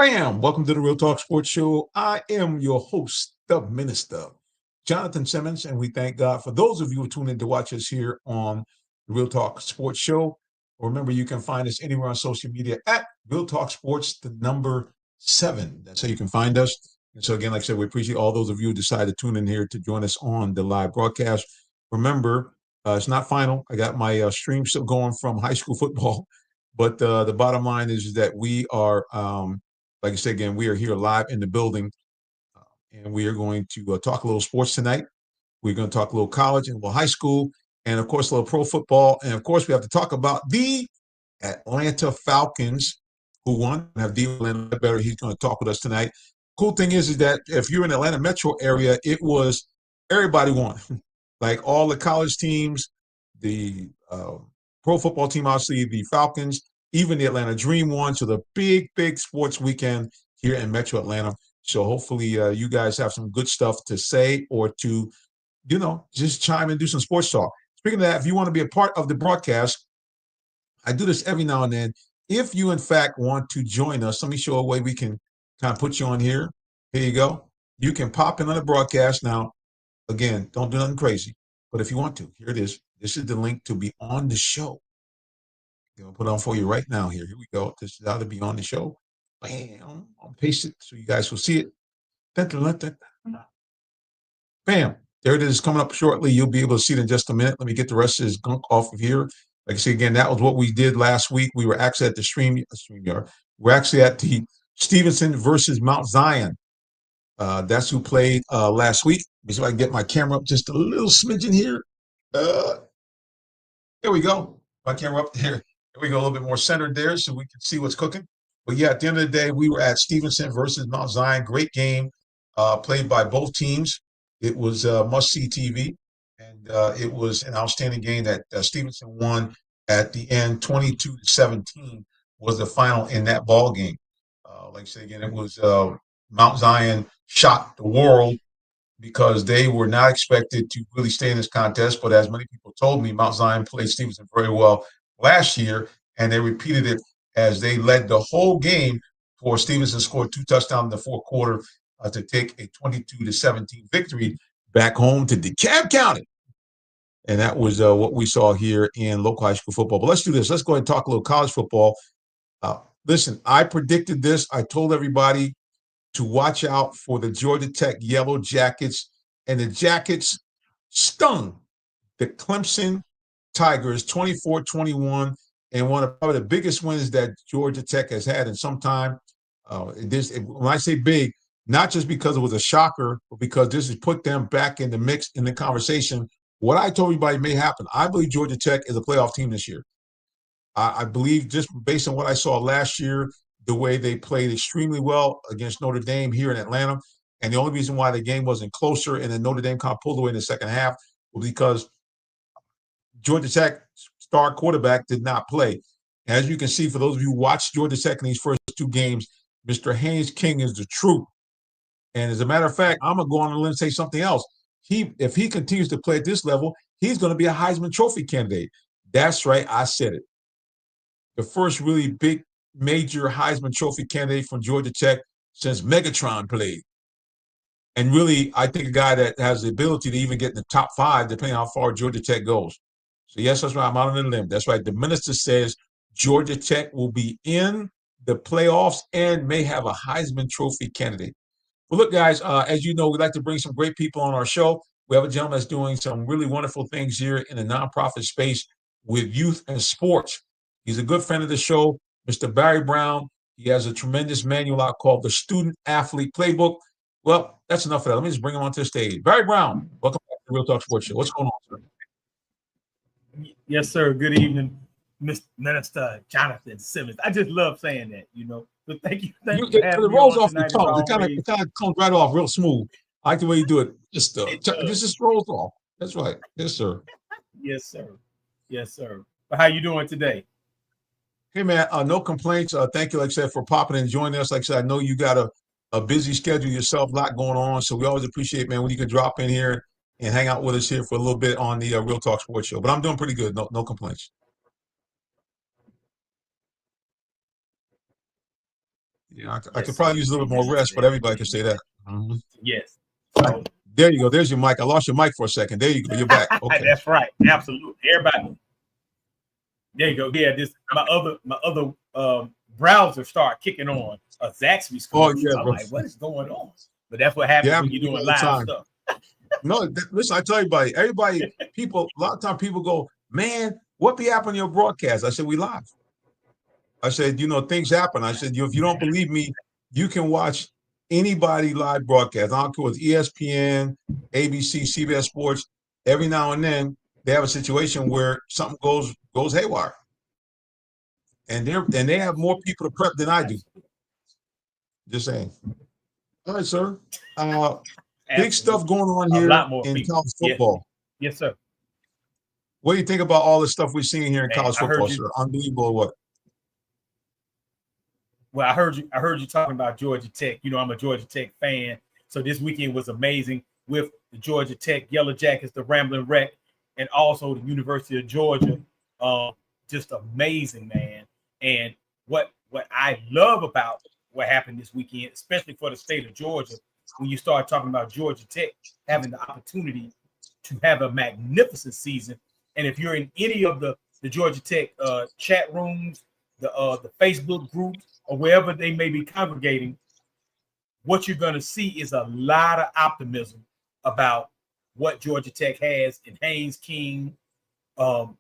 Bam! Welcome to the Real Talk Sports Show. I am your host, the Minister, Jonathan Simmons, and we thank God for those of you who tune in to watch us here on the Real Talk Sports Show. Remember, you can find us anywhere on social media at Real Talk Sports, the number 7. That's how you can find us. And so again, like I said, we appreciate all those of you who decided to tune in here to join us on the live broadcast. Remember, it's not final. I got my stream still going from high school football, but the bottom line is that we are like I said, again, we are here live in the building, and we are going to talk a little sports tonight. We're going to talk a little college and a little high school, and of course, a little pro football. And of course, we have to talk about the Atlanta Falcons, who won. I have Dean Better. He's going to talk with us tonight. Cool thing is that if you're in the Atlanta metro area, it was everybody won. Like all the college teams, the pro football team, obviously the Falcons, even the Atlanta Dream won. So the big sports weekend here in Metro Atlanta. So hopefully you guys have some good stuff to say or to, just chime in and do some sports talk. Speaking of that, if you want to be a part of the broadcast, I do this every now and then. If you, in fact, want to join us, let me show a way we can kind of put you on here. Here you go. You can pop in on the broadcast. Now, again, don't do nothing crazy. But if you want to, here it is. This is the link to be on the show. I'm going to put it on for you right now here. Here we go. This is how to be on the show. Bam. I'll paste it so you guys will see it. Bam. There it is coming up shortly. You'll be able to see it in just a minute. Let me get the rest of this gunk off of here. Like I say again, that was what we did last week. We were actually at the StreamYard. We're actually at the Stevenson versus Mount Zion. That's who played last week. Let me see if I can get my camera up just a little smidgen here. There we go. My camera up there. There we go, a little bit more centered there so we can see what's cooking. But yeah, at the end of the day, we were at Stevenson versus Mount Zion. Great game played by both teams. It was must-see TV, and it was an outstanding game that Stevenson won at the end. 22-17 was the final in that ball game. Like I said again, it was Mount Zion shocked the world because they were not expected to really stay in this contest. But as many people told me, Mount Zion played Stevenson very well last year, and they repeated it as they led the whole game for Stevenson scored 2 touchdowns in the fourth quarter to take a 22-17 victory back home to DeKalb County. And that was what we saw here in local high school football. But let's do this. Let's go ahead and talk a little college football. Listen, I predicted this. I told everybody to watch out for the Georgia Tech Yellow Jackets. And the Jackets stung the Clemson Tigers 24-21. And one of probably the biggest wins that Georgia Tech has had in some time. When I say big, not just because it was a shocker, but because this has put them back in the mix, in the conversation. What I told everybody may happen. I believe Georgia Tech is a playoff team this year. I believe just based on what I saw last year, the way they played extremely well against Notre Dame here in Atlanta. And the only reason why the game wasn't closer and then Notre Dame kind of pulled away in the second half was because Georgia Tech star quarterback did not play. As you can see, for those of you who watched Georgia Tech in these first 2 games, Mr. Haynes King is the truth. And as a matter of fact, I'm going to go on a limb and say something else. If he continues to play at this level, he's going to be a Heisman Trophy candidate. That's right. I said it. The first really big, major Heisman Trophy candidate from Georgia Tech since Megatron played. And really, I think a guy that has the ability to even get in the top 5, depending on how far Georgia Tech goes. So, yes, that's right. I'm out on a limb. That's right. The minister says Georgia Tech will be in the playoffs and may have a Heisman Trophy candidate. Well, look, guys, as you know, we like to bring some great people on our show. We have a gentleman that's doing some really wonderful things here in the nonprofit space with youth and sports. He's a good friend of the show, Mr. Barry Brown. He has a tremendous manual out called the Student Athlete Playbook. Well, that's enough of that. Let me just bring him onto the stage. Barry Brown, welcome back to the Real Talk Sports Show. What's going on, sir? Yes, sir. Good evening, Mr. Minister Jonathan Simmons. I just love saying that, But thank you. It rolls off the tongue. It kind of comes right off real smooth. I like the way you do it. Just rolls off. That's right. Yes, sir. Yes, sir. Yes, sir. But how you doing today? Hey, man, no complaints. Thank you, like I said, for popping and joining us. Like I said, I know you got a busy schedule yourself, a lot going on. So we always appreciate, man, when you can drop in here and hang out with us here for a little bit on the Real Talk Sports Show. But I'm doing pretty good. No complaints. Yeah, I Yes, could sir. probably use a little bit more Amen to rest, but that. everybody can say Amen. that. Mhm. Yes. Right. So There you go. There's your mic. I lost your mic for a second. There you go. You're back. Okay. that's right. Absolutely. Everybody. There you go. Yeah, this my other browser start kicking on a Zaxby's Oh commercial. yeah, I'm bro. like, what is going on? But that's what happens Yeah, when man, you're we do doing all the live time. stuff. No, listen, I tell everybody, people, a lot of times people go, man, what be happening on your broadcast? I said, we live. I said, things happen. I said, if you don't believe me, you can watch anybody live broadcast. I don't care with ESPN, ABC, CBS Sports. Every now and then they have a situation where something goes haywire, and they have more people to prep than I do. Absolutely. Just saying. All right, sir. Big stuff Absolutely. going on A here lot more in people. college Yes. football. Yes, sir. What do you think about all the stuff we're seeing here in Man, college I heard football, you. sir? Unbelievable, or what? Well, I heard you talking about Georgia Tech. I'm a Georgia Tech fan. So this weekend was amazing with the Georgia Tech Yellow Jackets, the Rambling Wreck, and also the University of Georgia. Just amazing, man. And what I love about what happened this weekend, especially for the state of Georgia, when you start talking about Georgia Tech having the opportunity to have a magnificent season. And if you're in any of the Georgia Tech chat rooms, the Facebook groups, or wherever they may be congregating, what you're going to see is a lot of optimism about what Georgia Tech has in Haynes King. Um,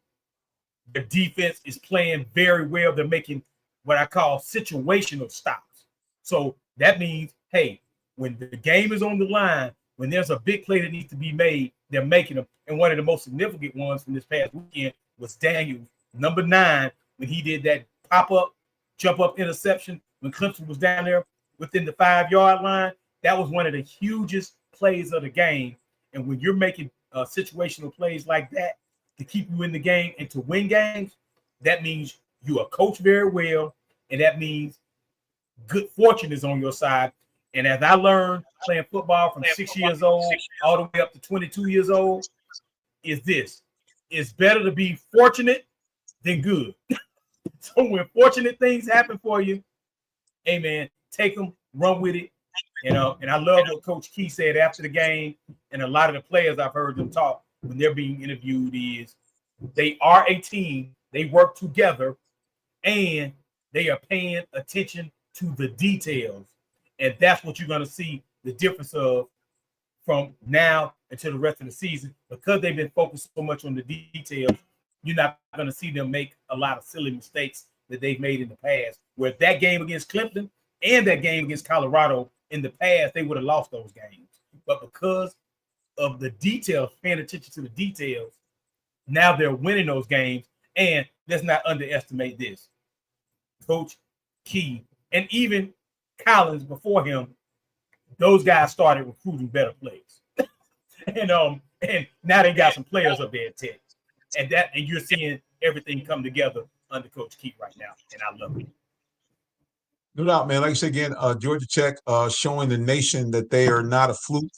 their defense is playing very well. They're making what I call situational stops. So that means, hey, when the game is on the line, when there's a big play that needs to be made, they're making them. And one of the most significant ones from this past weekend was Daniels, number 9, when he did that pop-up, jump-up interception when Clemson was down there within the 5-yard line. That was one of the hugest plays of the game. And when you're making situational plays like that to keep you in the game and to win games, that means you are coached very well, and that means good fortune is on your side. And as I learned playing football from 6 years old all the way up to 22 years old, is this: it's better to be fortunate than good. So when fortunate things happen for you, hey man, take them, run with it. And I love what Coach Key said after the game, and a lot of the players I've heard them talk when they're being interviewed is they are a team, they work together, and they are paying attention to the details. And that's what you're going to see the difference of from now until the rest of the season. Because they've been focused so much on the details, you're not going to see them make a lot of silly mistakes that they've made in the past. Where that game against Clemson and that game against Colorado in the past, they would have lost those games. But because of the details, paying attention to the details, now they're winning those games. And let's not underestimate this. Coach Key and even Collins before him, those guys started recruiting better players. And now they got some players up there at Tech. And you're seeing everything come together under Coach Key right now. And I love it. No doubt, man. Like I said again, Georgia Tech showing the nation that they are not a fluke.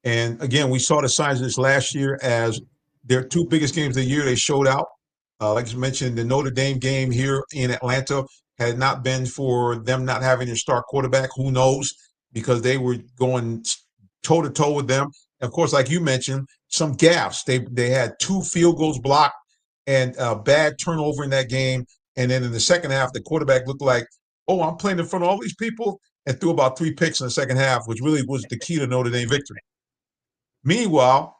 And again, we saw the signs of this last year as their 2 biggest games of the year. They showed out. Like you mentioned, the Notre Dame game here in Atlanta had it not been for them not having their star quarterback. Who knows? Because they were going toe to toe with them. And of course, like you mentioned, some gaffes. They had 2 field goals blocked and a bad turnover in that game. And then in the second half, the quarterback looked like, oh, I'm playing in front of all these people, and threw about 3 picks in the second half, which really was the key to Notre Dame victory. Meanwhile,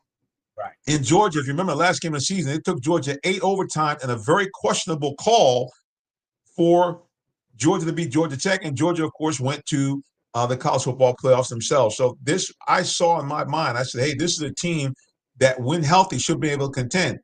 Right. in Georgia, if you remember the last game of the season, it took Georgia 8 overtime and a very questionable call for Georgia to beat Georgia Tech. And Georgia, of course, went to the college football playoffs themselves. So this, I saw in my mind, I said, hey, this is a team that, when healthy, should be able to contend.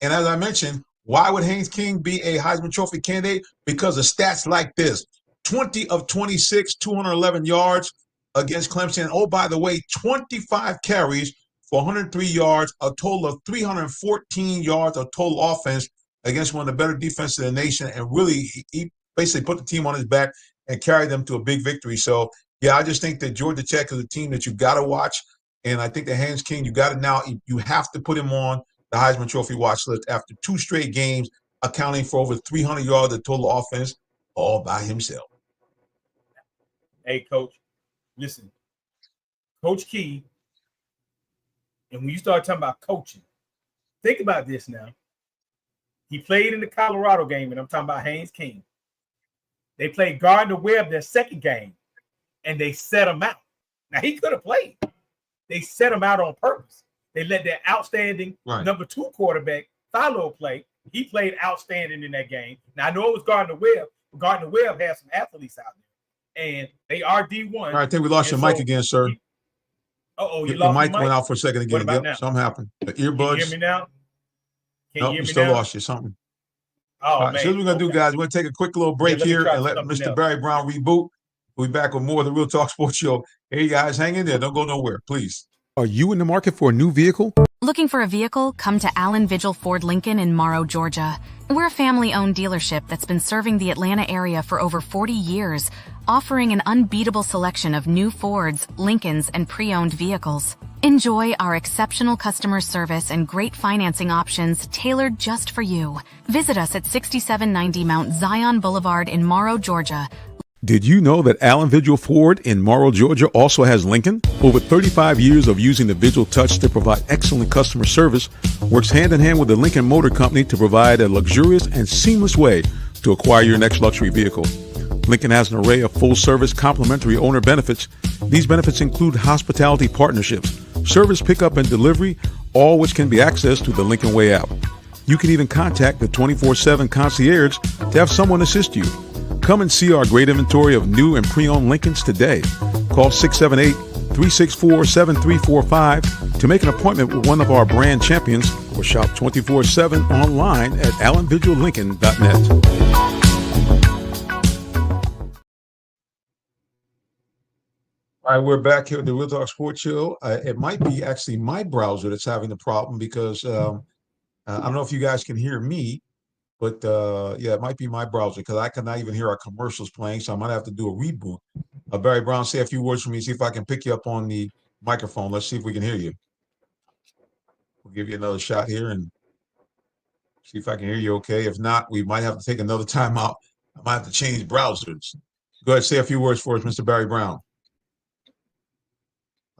And as I mentioned, why would Haynes King be a Heisman Trophy candidate? Because of stats like this: 20 of 26, 211 yards against Clemson. Oh, by the way, 25 carries for 103 yards, a total of 314 yards of total offense against one of the better defenses in the nation. And really, he basically put the team on his back and carried them to a big victory. So, yeah, I just think that Georgia Tech is a team that you got to watch. And I think that Haynes King, you got to now, you have to put him on the Heisman Trophy watch list after 2 straight games, accounting for over 300 yards of total offense all by himself. Hey, Coach, listen, Coach Key, and when you start talking about coaching, think about this now. He played in the Colorado game, and I'm talking about Haynes King. They played Gardner-Webb their second game, and they set him out. Now, he could have played. They set him out on purpose. They let their outstanding number 2 quarterback, Philo, play. He played outstanding in that game. Now, I know it was Gardner-Webb, but Gardner-Webb has some athletes out there, and they are D1. All right, I think we lost your mic again, sir. You your mic went out for a second again. Yep, now? Something happened. The earbuds. Can you hear me now? Nope, we still lost you. Something. Oh, man. So here's what we're going to do, guys. We're going to take a quick little break here and let Mr. Barry Brown reboot. We'll be back with more of the Real Talk Sports Show. Hey, guys, hang in there. Don't go nowhere, please. Are you in the market for a new vehicle? Looking for a vehicle? Come to Allen Vigil Ford Lincoln in Morrow, Georgia. We're a family-owned dealership that's been serving the Atlanta area for over 40 years, offering an unbeatable selection of new Fords, Lincolns, and pre-owned vehicles. Enjoy our exceptional customer service and great financing options tailored just for you. Visit us at 6790 Mount Zion Boulevard in Morrow, Georgia. Did you know that Allen Vigil Ford in Morrow, Georgia also has Lincoln? Over 35 years of using the Vigil Touch to provide excellent customer service, works hand in hand with the Lincoln Motor Company to provide a luxurious and seamless way to acquire your next luxury vehicle. Lincoln has an array of full-service complimentary owner benefits. These benefits include hospitality partnerships, service pickup and delivery, all which can be accessed through the Lincoln Way app. You can even contact the 24/7 concierge to have someone assist you. Come and see our great inventory of new and pre-owned Lincolns today. Call 678-364-7345 to make an appointment with one of our brand champions or shop 24/7 online at allenvigillincoln.net. All right, we're back here at the Real Talk Sports Show. It might be actually my browser that's having the problem because I don't know if you guys can hear me, but yeah, it might be my browser because I cannot even hear our commercials playing, so I might have to do a reboot. Barry Brown, say a few words for me, see if I can pick you up on the microphone. Let's see if we can hear you. We'll give you another shot here and see if I can hear you okay. If not, we might have to take another time out. I might have to change browsers. Go ahead, say a few words for us, Mr. Barry Brown.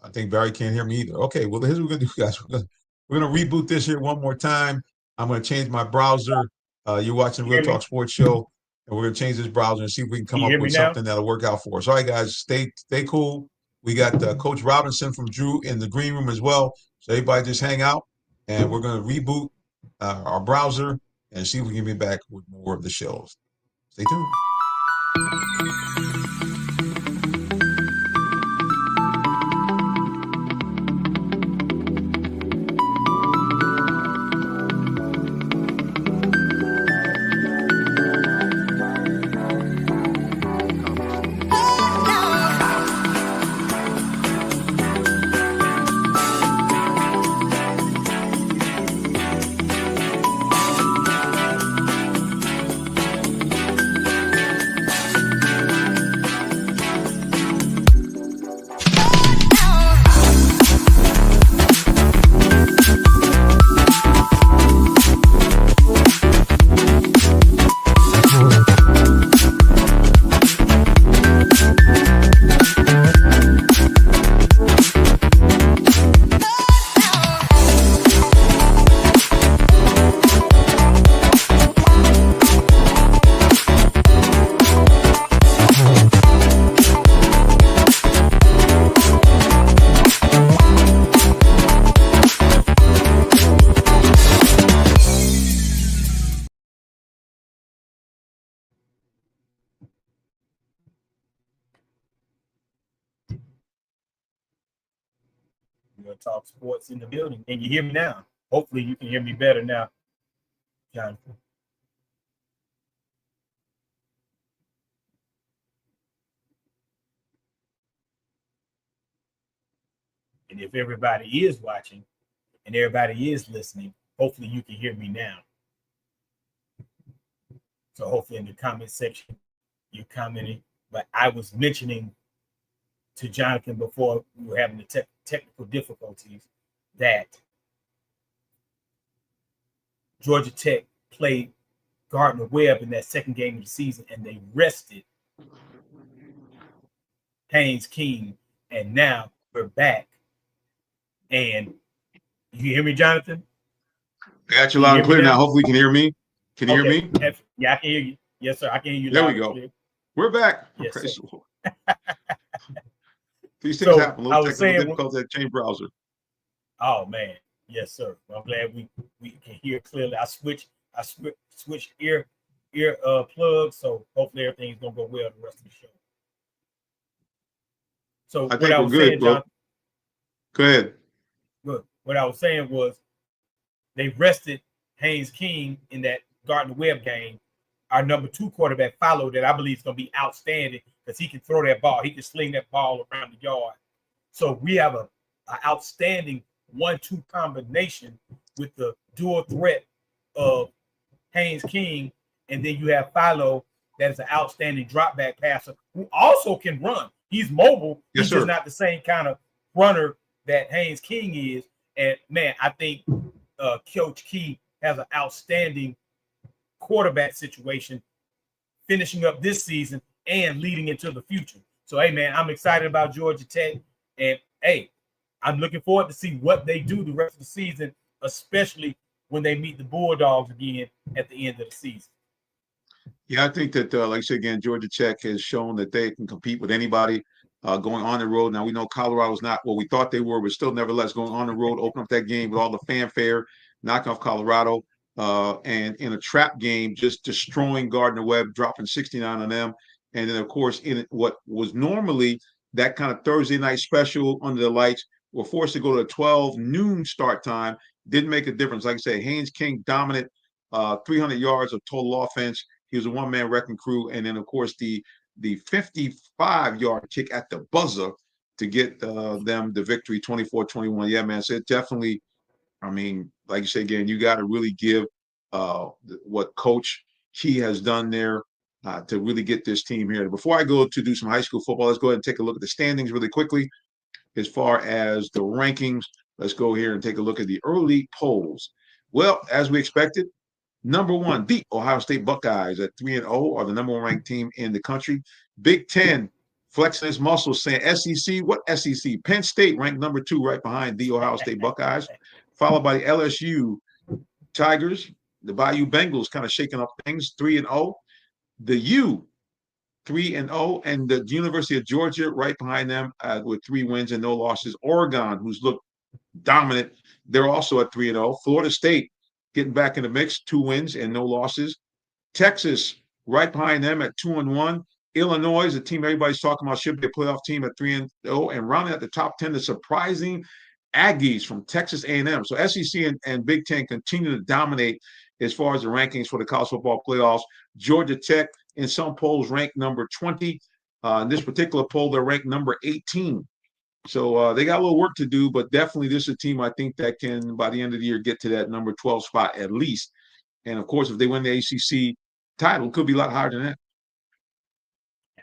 I think Barry can't hear me either. Okay, well, here's what we're going to do, guys. We're going to reboot this here one more time. I'm going to change my browser. You're watching Real Talk Sports Show, and we're going to change this browser and see if we can come up with something that'll work out for us. All right, guys, stay cool. We got Coach Robinson from Drew in the green room as well. So everybody just hang out, and we're going to reboot our browser and see if we can be back with more of the shows. Stay tuned. Talk sports in the building. Can you hear me now? Hopefully you can hear me better now, Jonathan. And if everybody is watching and everybody is listening, hopefully you can hear me now. So hopefully in the comment section, you're commenting. But I was mentioning to Jonathan before we were having the technical difficulties that Georgia Tech played Gardner-Webb in that second game of the season, and they rested Haynes King, and now we're back. And you hear me, Jonathan? I got you loud and clear now. Hopefully you can hear me. Can you hear me? Yeah, I can hear you. Yes, sir. I can hear you. There we go. Clear. We're back. Yes, Praise sir. the Lord. These things happen. A I little was technical saying, difficulty at Chain Browser. oh man, yes, sir. I'm glad we can hear clearly. I switched ear plugs, so hopefully everything's gonna go well the rest of the show. So I think we're good, bro. Go ahead. Good. What I was saying was they rested Haynes King in that Gardner-Webb game. Our number 2 quarterback followed that I believe is going to be outstanding because he can throw that ball. He can sling that ball around the yard. So we have an outstanding 1-2 combination with the dual threat of Haynes King, and then you have Philo that is an outstanding drop back passer who also can run. He's mobile. Yes, He's sir. just not the same kind of runner that Haynes King is. And man, I think Coach Key has an outstanding quarterback situation finishing up this season and leading into the future. So, hey, man, I'm excited about Georgia Tech. And, hey, I'm looking forward to see what they do the rest of the season, especially when they meet the Bulldogs again at the end of the season. Yeah, I think that, like I said again, Georgia Tech has shown that they can compete with anybody going on the road. Now, we know Colorado's not what we thought they were, but still, nevertheless, going on the road, open up that game with all the fanfare, knock off Colorado, and in a trap game, just destroying Gardner-Webb, dropping 69 on them. And then, of course, in what was normally that kind of Thursday night special under the lights, were forced to go to a 12 noon start time. Didn't make a difference. Like I say, Haynes King dominant, 300 yards of total offense. He was a one-man wrecking crew. And then, of course, the 55-yard kick at the buzzer to get them the victory, 24-21. Yeah, man. So it definitely, I mean, like you say, again, you got to really give what Coach Key has done there to really get this team here. Before I go to do some high school football, let's go ahead and take a look at the standings really quickly. As far as the rankings, let's go here and take a look at the early polls. Well, as we expected, number 1, the Ohio State Buckeyes at 3-0 are the number 1 ranked team in the country. Big Ten flexing his muscles, saying SEC. What SEC? Penn State ranked number 2, right behind the Ohio State Buckeyes, followed by the LSU Tigers. The Bayou Bengals kind of shaking up things, 3-0. The U, 3-0, and the University of Georgia right behind them with 3 wins and no losses. Oregon, who's looked dominant, they're also at 3-0. Florida State getting back in the mix, 2 wins and no losses. Texas right behind them at 2-1. Illinois, the team everybody's talking about, should be a playoff team at 3-0. And rounding out the top 10, the surprising Aggies from Texas A&M. So SEC and Big Ten continue to dominate as far as the rankings for the college football playoffs. Georgia Tech, in some polls, ranked number 20. In this particular poll, they're ranked number 18. So they got a little work to do, but definitely this is a team I think that can, by the end of the year, get to that number 12 spot at least. And, of course, if they win the ACC title, it could be a lot higher than that.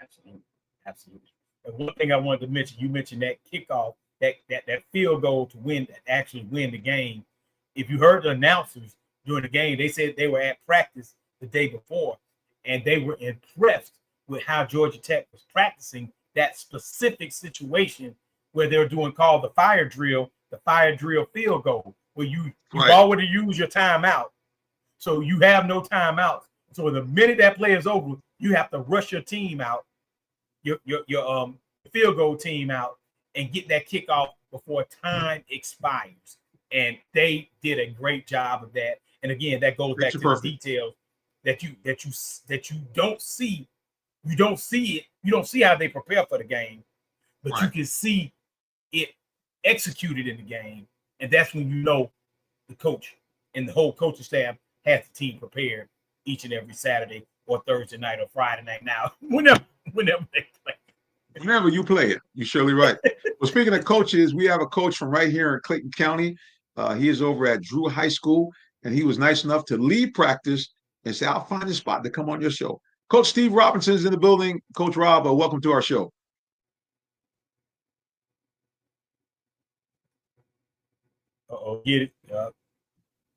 Absolutely. Absolutely. And one thing I wanted to mention, you mentioned that kickoff, that field goal to actually win the game. If you heard the announcers during the game, they said they were at practice the day before, and they were impressed with how Georgia Tech was practicing that specific situation where they're doing called the fire drill field goal, where you've already used your timeout. So you have no timeout. So the minute that play is over, you have to rush your team out, your field goal team out, and get that kickoff before time expires. And they did a great job of that. And again, that goes back to the details that you don't see. You don't see it. You don't see how they prepare for the game, but you can see it executed in the game. And that's when you know the coach and the whole coaching staff has the team prepared each and every Saturday or Thursday night or Friday night. Now, whenever they play. Whenever you play it, you're surely right. Well, speaking of coaches, we have a coach from right here in Clayton County. He is over at Drew High School, and he was nice enough to leave practice and say, I'll find a spot to come on your show. Coach Steve Robinson is in the building. Coach Rob, welcome to our show. Get it.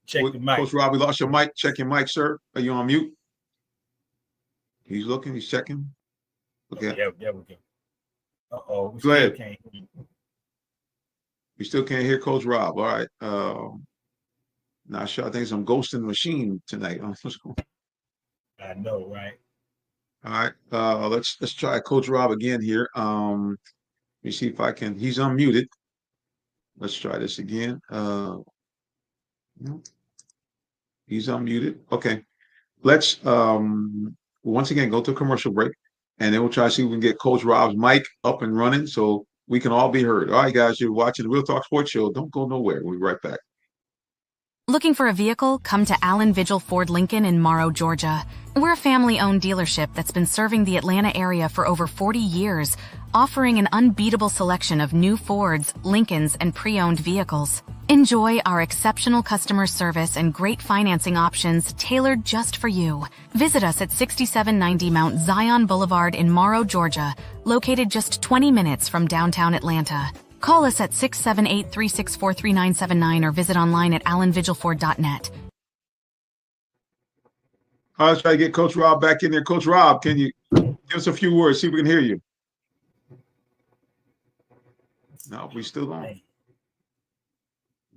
Check the mic. Coach Rob, we lost your mic. Check your mic, sir. Are you on mute? He's looking. He's checking. Okay. Yeah, we go. Uh-oh, we Go still ahead. can't hear you. We still can't hear Coach Rob. All right. Not sure. I think I'm ghosting the machine tonight. What's going I know, right? All right. Let's try Coach Rob again here. Let me see if I can. He's unmuted. Let's try this again. No, he's unmuted. Okay. Let's once again go to a commercial break, and then we'll try to see if we can get Coach Rob's mic up and running so we can all be heard. All right, guys, you're watching the Real Talk Sports Show. Don't go nowhere. We'll be right back. Looking for a vehicle? Come to Allen Vigil Ford Lincoln in Morrow, Georgia. We're a family-owned dealership that's been serving the Atlanta area for over 40 years, offering an unbeatable selection of new Fords, Lincolns, and pre-owned vehicles. Enjoy our exceptional customer service and great financing options tailored just for you. Visit us at 6790 Mount Zion Boulevard in Morrow, Georgia, located just 20 minutes from downtown Atlanta. Call us at 678-364-3979 or visit online at allenvigilford.net. All right, let's try to get Coach Rob back in there. Coach Rob, can you give us a few words? See if we can hear you. No, we still don't.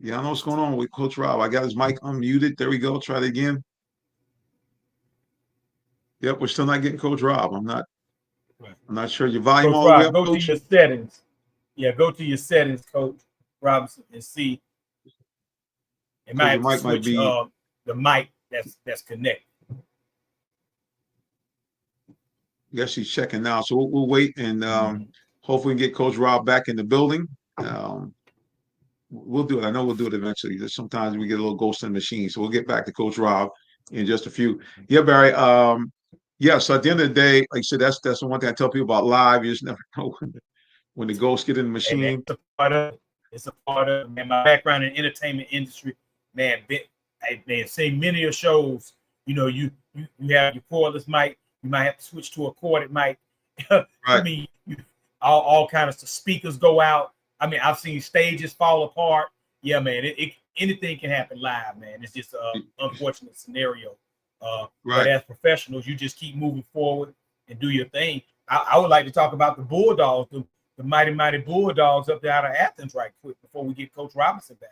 Yeah, I know what's going on with Coach Rob. I got his mic unmuted. There we go. Try it again. Yep, we're still not getting Coach Rob. I'm not sure. Your volume Coach all the way Rob, up, go Coach? to your settings. Yeah, go to your settings, Coach Robinson, and see. It might have to switch the mic that's connected. I guess he's checking now. So we'll wait and hopefully we can get Coach Rob back in the building. We'll do it. I know we'll do it eventually. Sometimes we get a little ghost in the machine. So we'll get back to Coach Rob in just a few. Yeah, Barry. Yeah, so at the end of the day, like I said, that's the one thing I tell people about live. You just never know when the ghosts get in the machine. It's a part of man, my background in entertainment industry. Man, I've seen many of shows. You know, you have your cordless mic. You might have to switch to a corded mic. Right. I mean, all kinds of speakers go out. I mean, I've seen stages fall apart. Yeah, man, anything can happen live, man. It's just an unfortunate scenario. But as professionals, you just keep moving forward and do your thing. I would like to talk about the Bulldogs, the mighty Bulldogs up there out of Athens right quick before we get Coach Robinson back.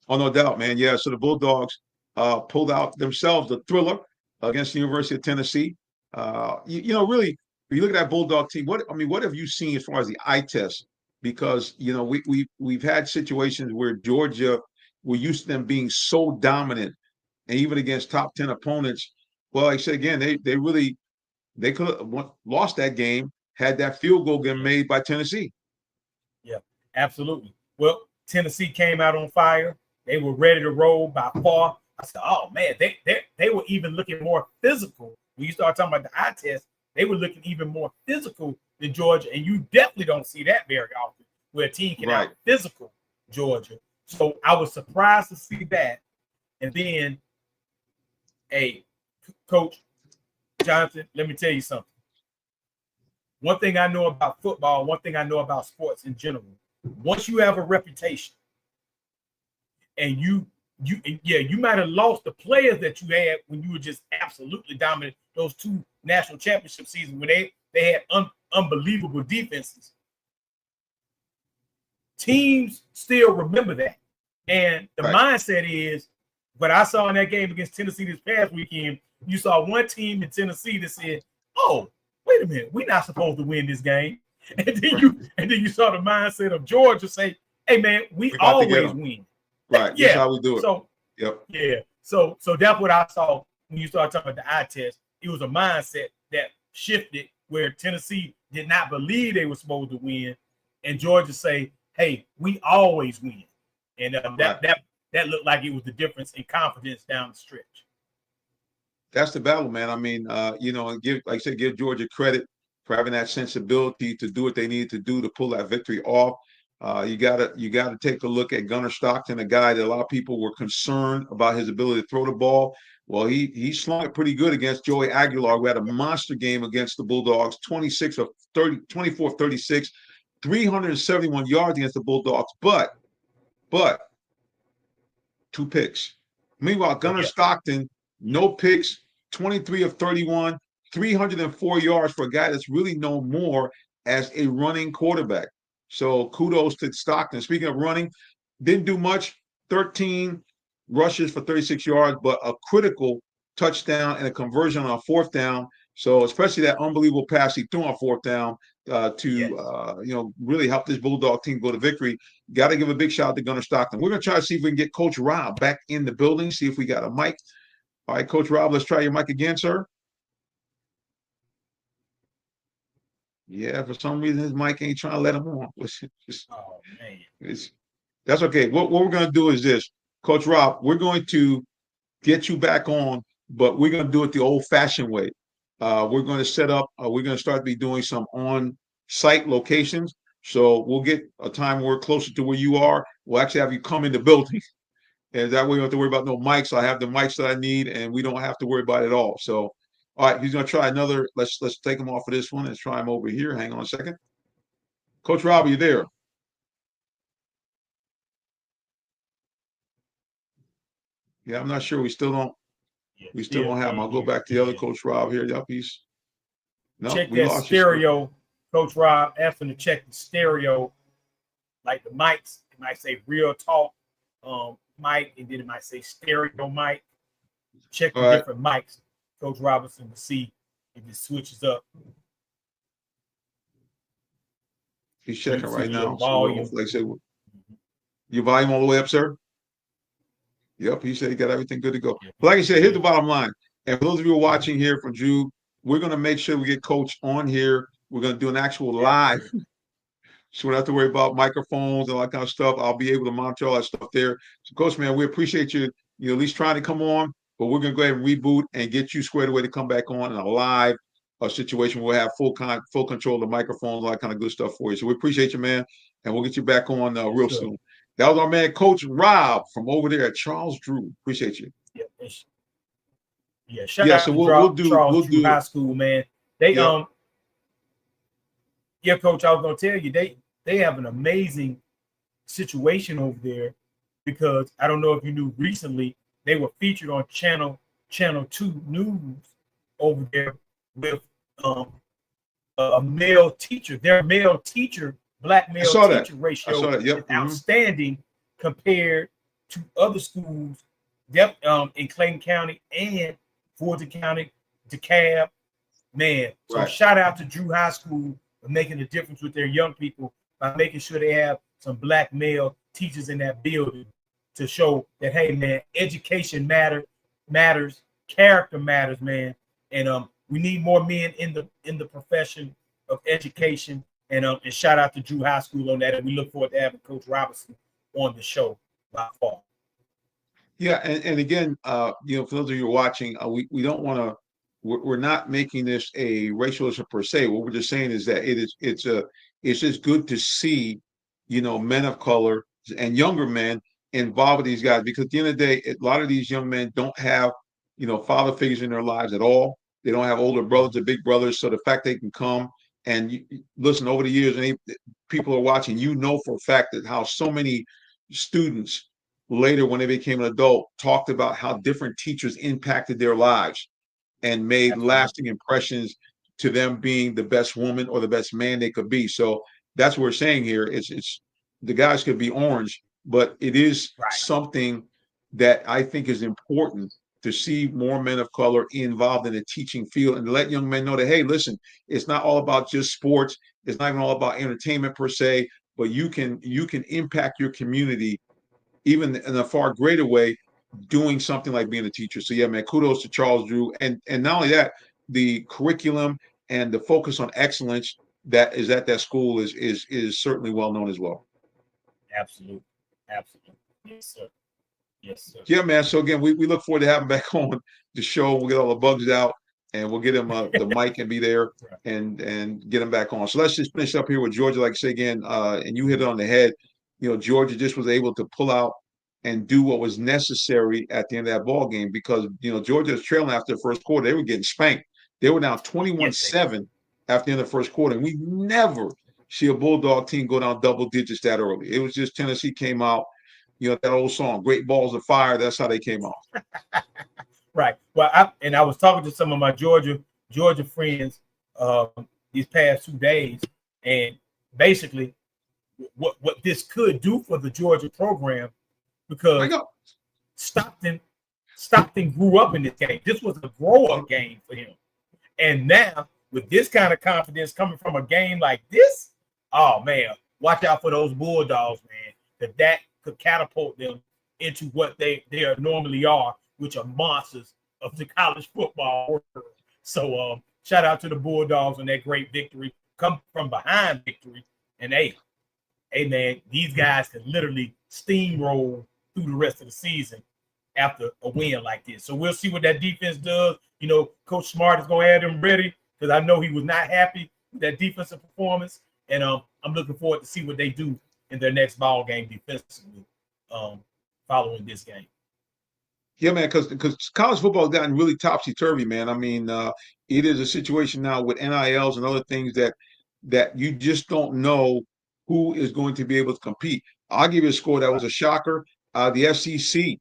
Oh, no doubt, man. Yeah, so the Bulldogs pulled out themselves the thriller against the University of Tennessee. You know, really, when you look at that Bulldog team, what have you seen as far as the eye test? Because, you know, we've had situations where Georgia, we're used to them being so dominant, and even against top 10 opponents. Well, like I said again, they could have lost that game had that field goal been made by Tennessee. Yeah, absolutely. Well, Tennessee came out on fire. They were ready to roll by far. I said, oh man, they were even looking more physical. When you start talking about the eye test, they were looking even more physical than Georgia, and you definitely don't see that very often where a team can out physical Georgia. So I was surprised to see that. And then, hey, Coach Jonathan, let me tell you something. One thing I know about football, one thing I know about sports in general, once you have a reputation and you might have lost the players that you had when you were just absolutely dominant those two national championship seasons when they had unbelievable defenses. Teams still remember that. And the mindset is, what I saw in that game against Tennessee this past weekend, you saw one team in Tennessee that said, oh, wait a minute, we're not supposed to win this game. And then you saw the mindset of Georgia say, hey man, we always win. Right. Yeah. That's how we do it. So yeah. So that's what I saw when you start talking about the eye test. It was a mindset that shifted where Tennessee did not believe they were supposed to win, and Georgia say, hey, we always win. And that looked like it was the difference in confidence down the stretch. That's the battle, man. I mean, you know, and give Georgia credit for having that sensibility to do what they needed to do to pull that victory off. You gotta take a look at Gunnar Stockton, a guy that a lot of people were concerned about his ability to throw the ball. Well, he slung it pretty good against Joey Aguilar, who had a monster game against the Bulldogs, 24 of 36, 371 yards against the Bulldogs, but 2 picks. Meanwhile, Gunnar Stockton, no picks, 23 of 31, 304 yards for a guy that's really no more as a running quarterback. So kudos to Stockton. Speaking of running, didn't do much, 13 rushes for 36 yards, but a critical touchdown and a conversion on a fourth down. So especially that unbelievable pass he threw on fourth down to really help this Bulldog team go to victory. Got to give a big shout out to Gunnar Stockton. We're going to try to see if we can get Coach Rob back in the building, see if we got a mic. All right, Coach Rob, let's try your mic again, sir. Yeah, for some reason his mic ain't trying to let him on. Oh man, that's okay. What we're going to do is this, Coach Rob. We're going to get you back on, but we're going to do it the old-fashioned way. We're going to set up. We're going to start to be doing some on-site locations. So we'll get a time where we're closer to where you are. We'll actually have you come in the building, and that way we don't have to worry about no mics. I have the mics that I need, and we don't have to worry about it at all. So. All right, he's going to try another. Let's take him off of this one. Let's try him over here. Hang on a second. Coach Rob, are you there? Yeah, I'm not sure. We still don't have him. I'll go back to the other Coach Rob here. Yep, he's. No, check that stereo, Coach Rob. Asking to check the stereo, like the mics. It might say real talk mic, and then it might say stereo mic. Check the different mics. Coach Robinson to see if it switches up. He's checking right now. Volume. So like I said, your volume all the way up, sir? Yep, he said he got everything good to go. Yeah. But like I said, here's the bottom line. And for those of you who are watching here from Drew, we're going to make sure we get Coach on here. We're going to do an actual live. So we don't have to worry about microphones and all that kind of stuff. I'll be able to monitor all that stuff there. So, Coach, man, we appreciate you, at least trying to come on. But we're going to go ahead and reboot and get you squared away to come back on in a live situation where we'll have full control of the microphones, all that kind of good stuff for you. So we appreciate you, man, and we'll get you back on real soon. That was our man, Coach Rob, from over there at Charles Drew. Appreciate you. Yeah, shout out to Charles Drew High School, man. They Coach, I was going to tell you, they have an amazing situation over there because I don't know if you knew recently, they were featured on Channel 2 News over there with a male teacher. Their male teacher, black male teacher ratio is outstanding compared to other schools in Clayton County and Fulton County, DeKalb. Man, so shout out to Drew High School for making a difference with their young people by making sure they have some black male teachers in that building. To show that, hey, man, education matters, character matters, man, and we need more men in the profession of education. And shout out to Drew High School on that, and we look forward to having Coach Robinson on the show by fall. Yeah, and again, for those of you who are watching, we don't want to. We're not making this a racialism per se. What we're just saying is that it's just good to see, men of color and younger men involved with these guys, because at the end of the day, a lot of these young men don't have, father figures in their lives at all. They don't have older brothers or big brothers. So the fact they can come and listen over the years, and people are watching, for a fact that how so many students later, when they became an adult, talked about how different teachers impacted their lives and made lasting impressions to them being the best woman or the best man they could be. So that's what we're saying here. It's the guys could be orange, but it is something that I think is important to see more men of color involved in the teaching field and to let young men know that, hey, listen, it's not all about just sports. It's not even all about entertainment per se, but you can impact your community even in a far greater way doing something like being a teacher. So yeah, man, kudos to Charles Drew. And not only that, the curriculum and the focus on excellence that is at that school is certainly well known as well. Absolutely. Yes, sir. Yeah, man. So again, we look forward to having back on the show. We'll get all the bugs out and we'll get him the mic and be there and get him back on. So let's just finish up here with Georgia. Like I say again, and you hit it on the head. Georgia just was able to pull out and do what was necessary at the end of that ball game because, Georgia was trailing after the first quarter. They were getting spanked. They were down 21-7 after the end of the first quarter. And we never see a Bulldog team go down double digits that early. It was just Tennessee came out, that old song, Great Balls of Fire. That's how they came out. Right. Well, I was talking to some of my Georgia friends these past 2 days, And basically, what this could do for the Georgia program, because Stockton grew up in this game. This was a grow-up game for him. And now, with this kind of confidence coming from a game like this, oh, man, watch out for those Bulldogs, man. That could catapult them into what they normally are, which are monsters of the college football world. So shout out to the Bulldogs on that great victory, come from behind victory. And hey, man, these guys can literally steamroll through the rest of the season after a win like this. So we'll see what that defense does. You know, Coach Smart is going to have them ready, because I know he was not happy with that defensive performance. And I'm looking forward to see what they do in their next ball game defensively following this game. Yeah, man, because college football has gotten really topsy-turvy, man. I mean, it is a situation now with NILs and other things that you just don't know who is going to be able to compete. I'll give you a score that was a shocker. The SEC,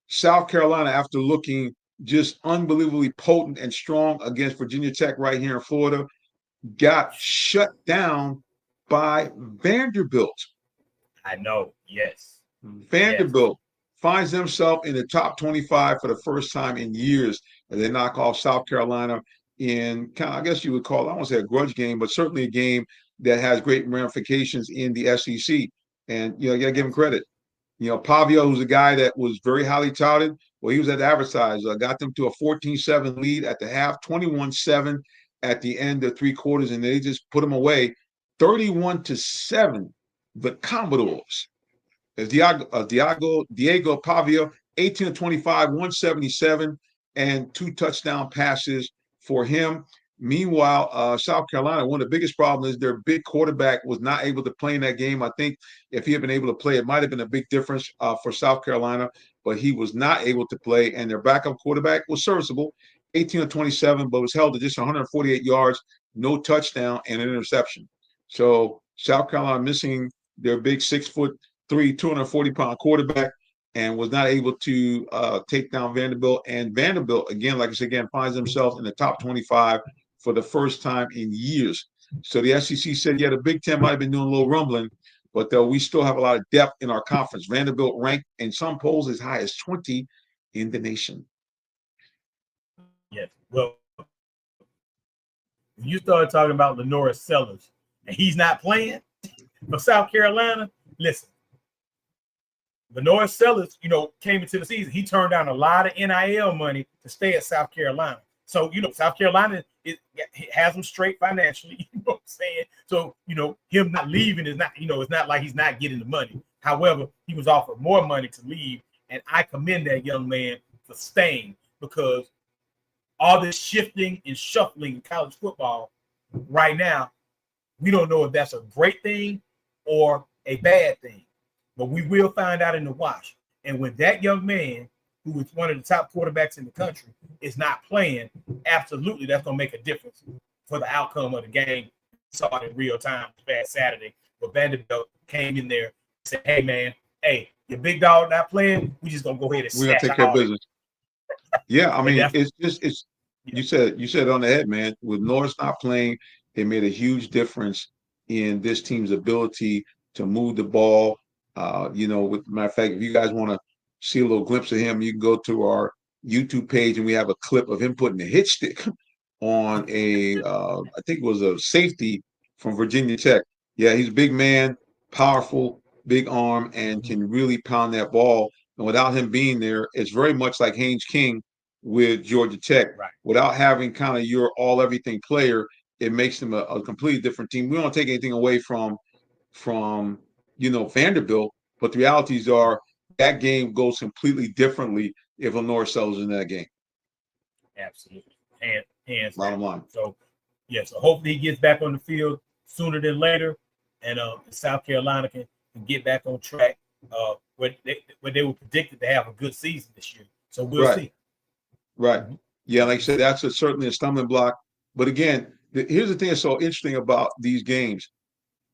South Carolina, after looking just unbelievably potent and strong against Virginia Tech right here in Florida, got shut down by Vanderbilt. I know, yes. Vanderbilt finds themselves in the top 25 for the first time in years as they knock off South Carolina in kind of, I guess you would call it, I won't say a grudge game, but certainly a game that has great ramifications in the SEC. And, you got to give him credit. Pavia, who's a guy that was very highly touted, well, he was at advertised, got them to a 14-7 lead at the half, 21-7 at the end of three quarters, and they just put them away 31-7. The Commodores, as Diego Pavia, 18-25, 177, and 2 touchdown passes for him. Meanwhile, South Carolina, one of the biggest problems is their big quarterback was not able to play in that game. I think if he had been able to play, it might have been a big difference for South Carolina, but he was not able to play, and their backup quarterback was serviceable, 18-27, but was held to just 148 yards, no touchdown, and an interception. So South Carolina missing their big 6'3", 240-pound quarterback, and was not able to take down Vanderbilt. And Vanderbilt, again, like I said, finds themselves in the top 25 for the first time in years. So the SEC said, yeah, the Big Ten might have been doing a little rumbling, but we still have a lot of depth in our conference. Vanderbilt ranked in some polls as high as 20 in the nation. Yes. Well, you started talking about LaNorris Sellers, and he's not playing for South Carolina. Listen, LaNorris Sellers, came into the season. He turned down a lot of NIL money to stay at South Carolina. So, South Carolina has him straight financially. You know what I'm saying? So, him not leaving is not, it's not like he's not getting the money. However, he was offered more money to leave. And I commend that young man for staying, because all this shifting and shuffling in college football right now, we don't know if that's a great thing or a bad thing. But we will find out in the wash. And when that young man, who is one of the top quarterbacks in the country, is not playing, absolutely that's going to make a difference for the outcome of the game. We saw it in real time past Saturday, but Vanderbilt came in there and said, hey, man, your big dog not playing, we just going to go ahead and we're going to take care of business. Yeah, I mean, it's you said it on the head, man. With Norris not playing, it made a huge difference in this team's ability to move the ball. With matter of fact, if you guys want to see a little glimpse of him, you can go to our YouTube page, and we have a clip of him putting a hit stick on I think it was a safety from Virginia Tech. Yeah, he's a big man, powerful, big arm, and can really pound that ball. And without him being there, it's very much like Haynes King with Georgia Tech. Right. Without having kind of your all-everything player, it makes them a completely different team. We don't take anything away from Vanderbilt, but the realities are that game goes completely differently if LaNorris Sellers in that game. Absolutely. Hands bottom line. So hopefully he gets back on the field sooner than later, and South Carolina can get back on track where they were predicted to have a good season this year. So we'll see. Right. Yeah, like I said, that's certainly a stumbling block. But again, here's the thing that's so interesting about these games.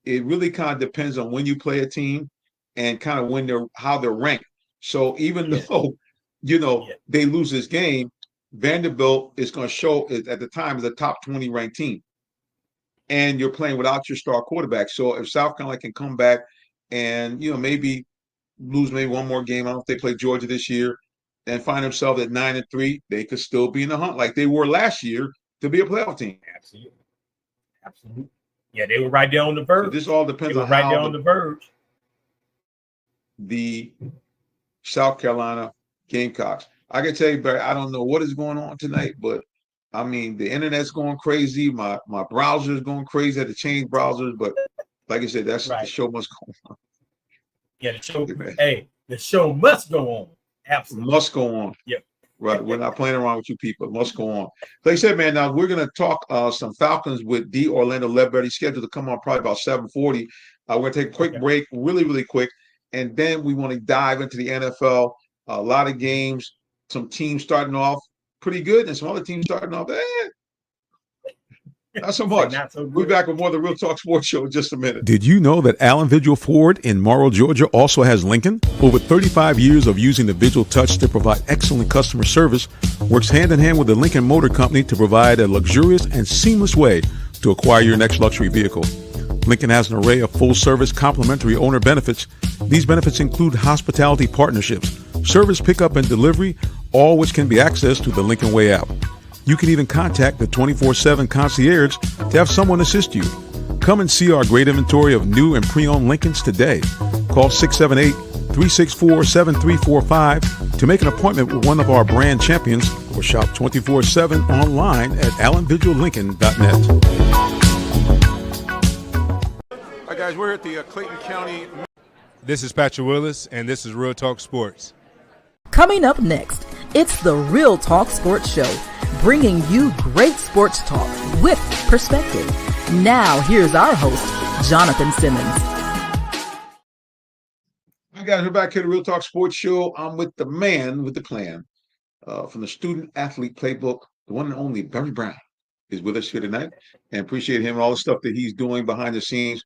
It really kind of depends on when you play a team and kind of how they're ranked. So even though, they lose this game, Vanderbilt is going to show at the time as a top 20 ranked team. and you're playing without your star quarterback. So if South Carolina can come back and, maybe lose maybe one more game, I don't know if they play Georgia this year, and find themselves at 9-3, they could still be in the hunt like they were last year to be a playoff team. Absolutely. Yeah, they were right there on the verge. So this all depends on right how there on the verge. The South Carolina Gamecocks. I can tell you, Barry, I don't know what is going on tonight, but I mean, the internet's going crazy. My browser is going crazy. I had to change browsers, but like I said, that's right. The show must go on. Yeah, the show. Hey, the show must go on. Absolutely. Must go on. Yep. Right. We're not playing around with you people. It must go on. Like I said, man, now we're going to talk some Falcons with D. Orlando Ledbetter. He's scheduled to come on probably about 7:40. We're going to take a quick break, really, really quick. And then we want to dive into the NFL. A lot of games, some teams starting off pretty good, and some other teams starting off, not so much. We'll be back with more of the Real Talk Sports Show in just a minute. Did you know that Allen Vigil Ford in Morrow, Georgia also has Lincoln? Over 35 years of using the Vigil Touch to provide excellent customer service, works hand in hand with the Lincoln Motor Company to provide a luxurious and seamless way to acquire your next luxury vehicle. Lincoln has an array of full-service complimentary owner benefits. These benefits include hospitality partnerships, service pickup and delivery, all which can be accessed through the Lincoln Way app. You can even contact the 24/7 concierge to have someone assist you. Come and see our great inventory of new and pre-owned Lincolns today. Call 678-364-7345 to make an appointment with one of our brand champions or shop 24/7 online at allenvigillincoln.net. Hi guys, we're at the Clayton County. This is Patrick Willis, and this is Real Talk Sports. Coming up next, it's the Real Talk Sports Show, bringing you great sports talk with perspective. Now, here's our host, Jonathan Simmons. Hi guys, we're back here at the Real Talk Sports Show. I'm with the man with the plan from the Student Athlete Playbook. The one and only Barry Brown is with us here tonight, and appreciate him and all the stuff that he's doing behind the scenes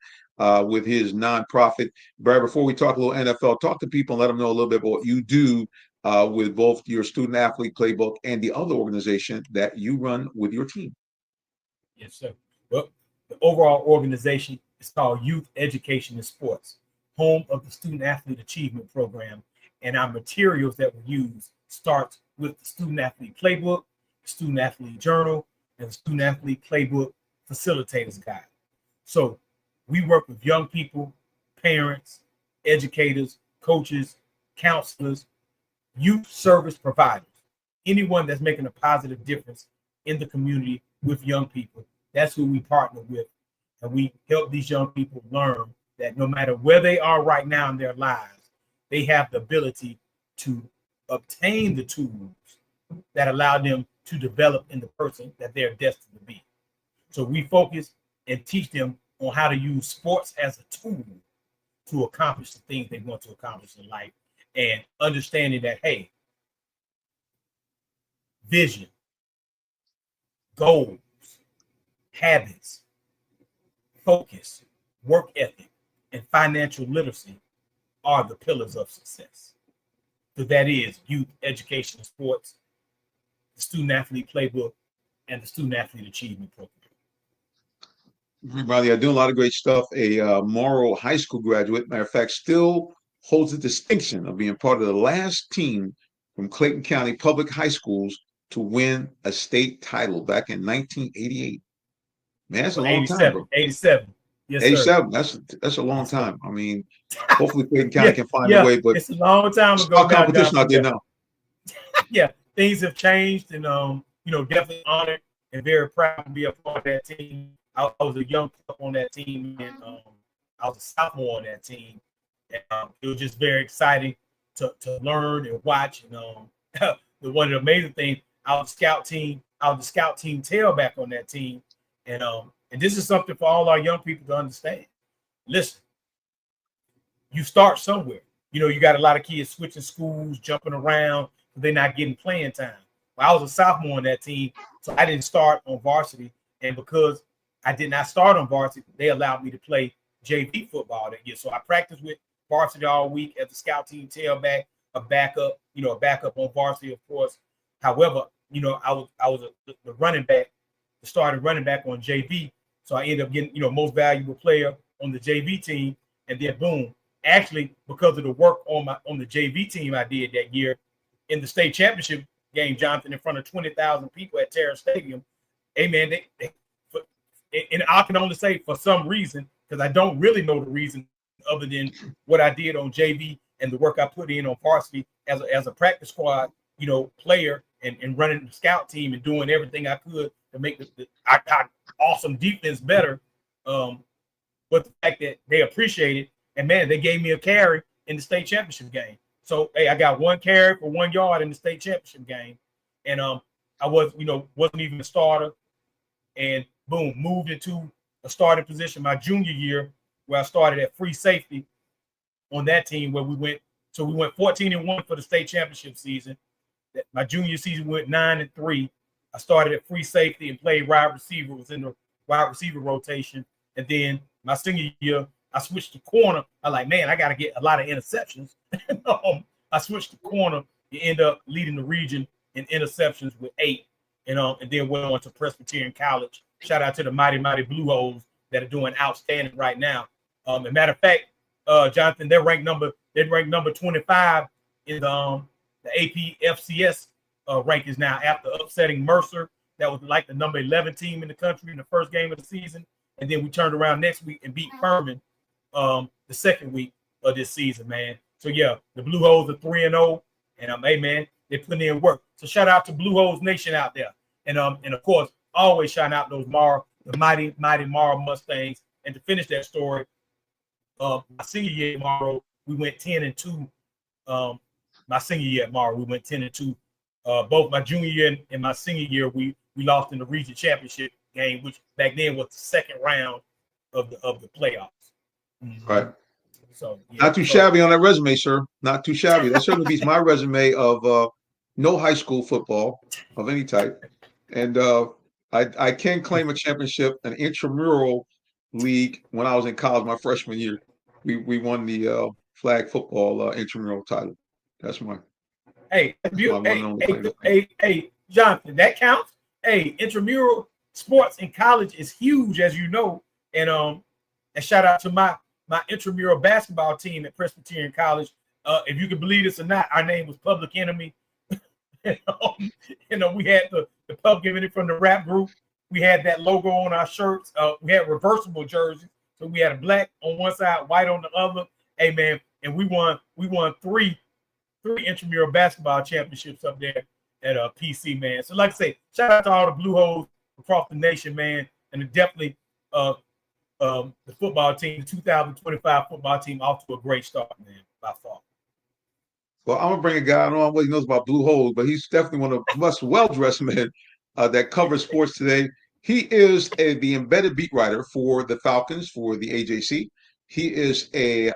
with his nonprofit. Barry, before we talk a little NFL, talk to people and let them know a little bit about what you do with both your Student Athlete Playbook and the other organization that you run with your team. Yes, sir. Well, the overall organization is called Youth Education and Sports, home of the Student Athlete Achievement Program, and our materials that we use starts with the Student Athlete Playbook, the Student Athlete Journal, and the Student Athlete Playbook Facilitator's Guide. So we work with young people, parents, educators, coaches, counselors, youth service providers, anyone that's making a positive difference in the community with young people. That's who we partner with. And we help these young people learn that no matter where they are right now in their lives, they have the ability to obtain the tools that allow them to develop in the person that they're destined to be. So we focus and teach them on how to use sports as a tool to accomplish the things they want to accomplish in life, and understanding that, hey, vision, goals, habits, focus, work ethic, and financial literacy are the pillars of success. So that is youth education and sports, the Student Athlete Playbook, and the Student Athlete Achievement Program. Everybody, I do a lot of great stuff. A Morrow High School graduate, matter of fact, still holds the distinction of being part of the last team from Clayton County Public High Schools to win a state title back in 1988. Man, that's a long time, bro. 87. Yes, 87. Sir. That's a long time. I mean, hopefully Clayton County can find a way, but it's a long time ago. It's competition out there now. Yeah, things have changed, and definitely honored and very proud to be a part of that team. I was a young pup on that team, and I was a sophomore on that team. And, it was just very exciting to learn and watch. And one of the amazing things, I was the scout team tailback on that team. And this is something for all our young people to understand. Listen, you start somewhere. You got a lot of kids switching schools, jumping around, they're not getting playing time. Well, I was a sophomore on that team, so I didn't start on varsity. And because I did not start on varsity, they allowed me to play JV football that year. So I practiced with varsity all week as the scout team tailback, a backup on varsity, of course. However, I was the running back, the starting running back on JV, So I ended up getting, most valuable player on the JV team. And then boom, actually, because of the work on the JV team I did that year in the state championship game, Jonathan, in front of 20,000 people at Terra Stadium, hey man, and I can only say for some reason, because I don't really know the reason other than what I did on JV and the work I put in on varsity as a practice squad, player and running the scout team and doing everything I could to make the awesome defense better. But the fact that they appreciate it, and man, they gave me a carry in the state championship game. So hey, I got 1 carry for 1 yard in the state championship game, and I wasn't even a starter, and boom, moved into a starting position my junior year, where I started at free safety on that team, where we went 14-1 for the state championship season. My junior season went 9-3. I started at free safety and played wide receiver, was in the wide receiver rotation. And then my senior year, I switched to corner. I like, man, I got to get a lot of interceptions. I switched to corner. You end up leading the region in interceptions with 8, and then went on to Presbyterian College. Shout out to the mighty Blue Holes that are doing outstanding right now. As a matter of fact, Jonathan, they're ranked number 25 in the AP FCS rankings now, after upsetting Mercer. That was like the number 11 team in the country in the first game of the season. And then we turned around next week and beat Furman the second week of this season, man. So, yeah, the Blue Holes are 3-0. And, hey, man, they're putting in work. So, shout out to Blue Holes Nation out there. And of course, always shout out those the mighty Mara Mustangs. And to finish that story, my senior year at Morrow, we went 10-2. My senior year at Morrow, we went 10-2. Both my junior year and my senior year, we lost in the region championship game, which back then was the second round of the playoffs. Mm-hmm. Right. So yeah, not too shabby on that resume, sir. Not too shabby. That certainly beats my resume of no high school football of any type. And I can claim a championship, an intramural league when I was in college, my freshman year. We won the flag football intramural title. That's mine. Hey, Jonathan, that counts. Hey, intramural sports in college is huge, as you know. And shout out to my intramural basketball team at Presbyterian College. If you can believe this or not, our name was Public Enemy. We had the Public Enemy from the rap group. We had that logo on our shirts. We had reversible jerseys. So we had a black on one side, white on the other. Hey, man, and we won 3 intramural basketball championships up there at PC, man. So like I say, shout out to all the Blue Holes across the nation, man. And definitely the football team, the 2025 football team, off to a great start, man, by far. Well, I'm gonna bring a guy. I don't know what he knows about Blue Holes, but he's definitely one of the most well-dressed men that covers sports today. He is the embedded beat writer for the Falcons for the AJC. He is I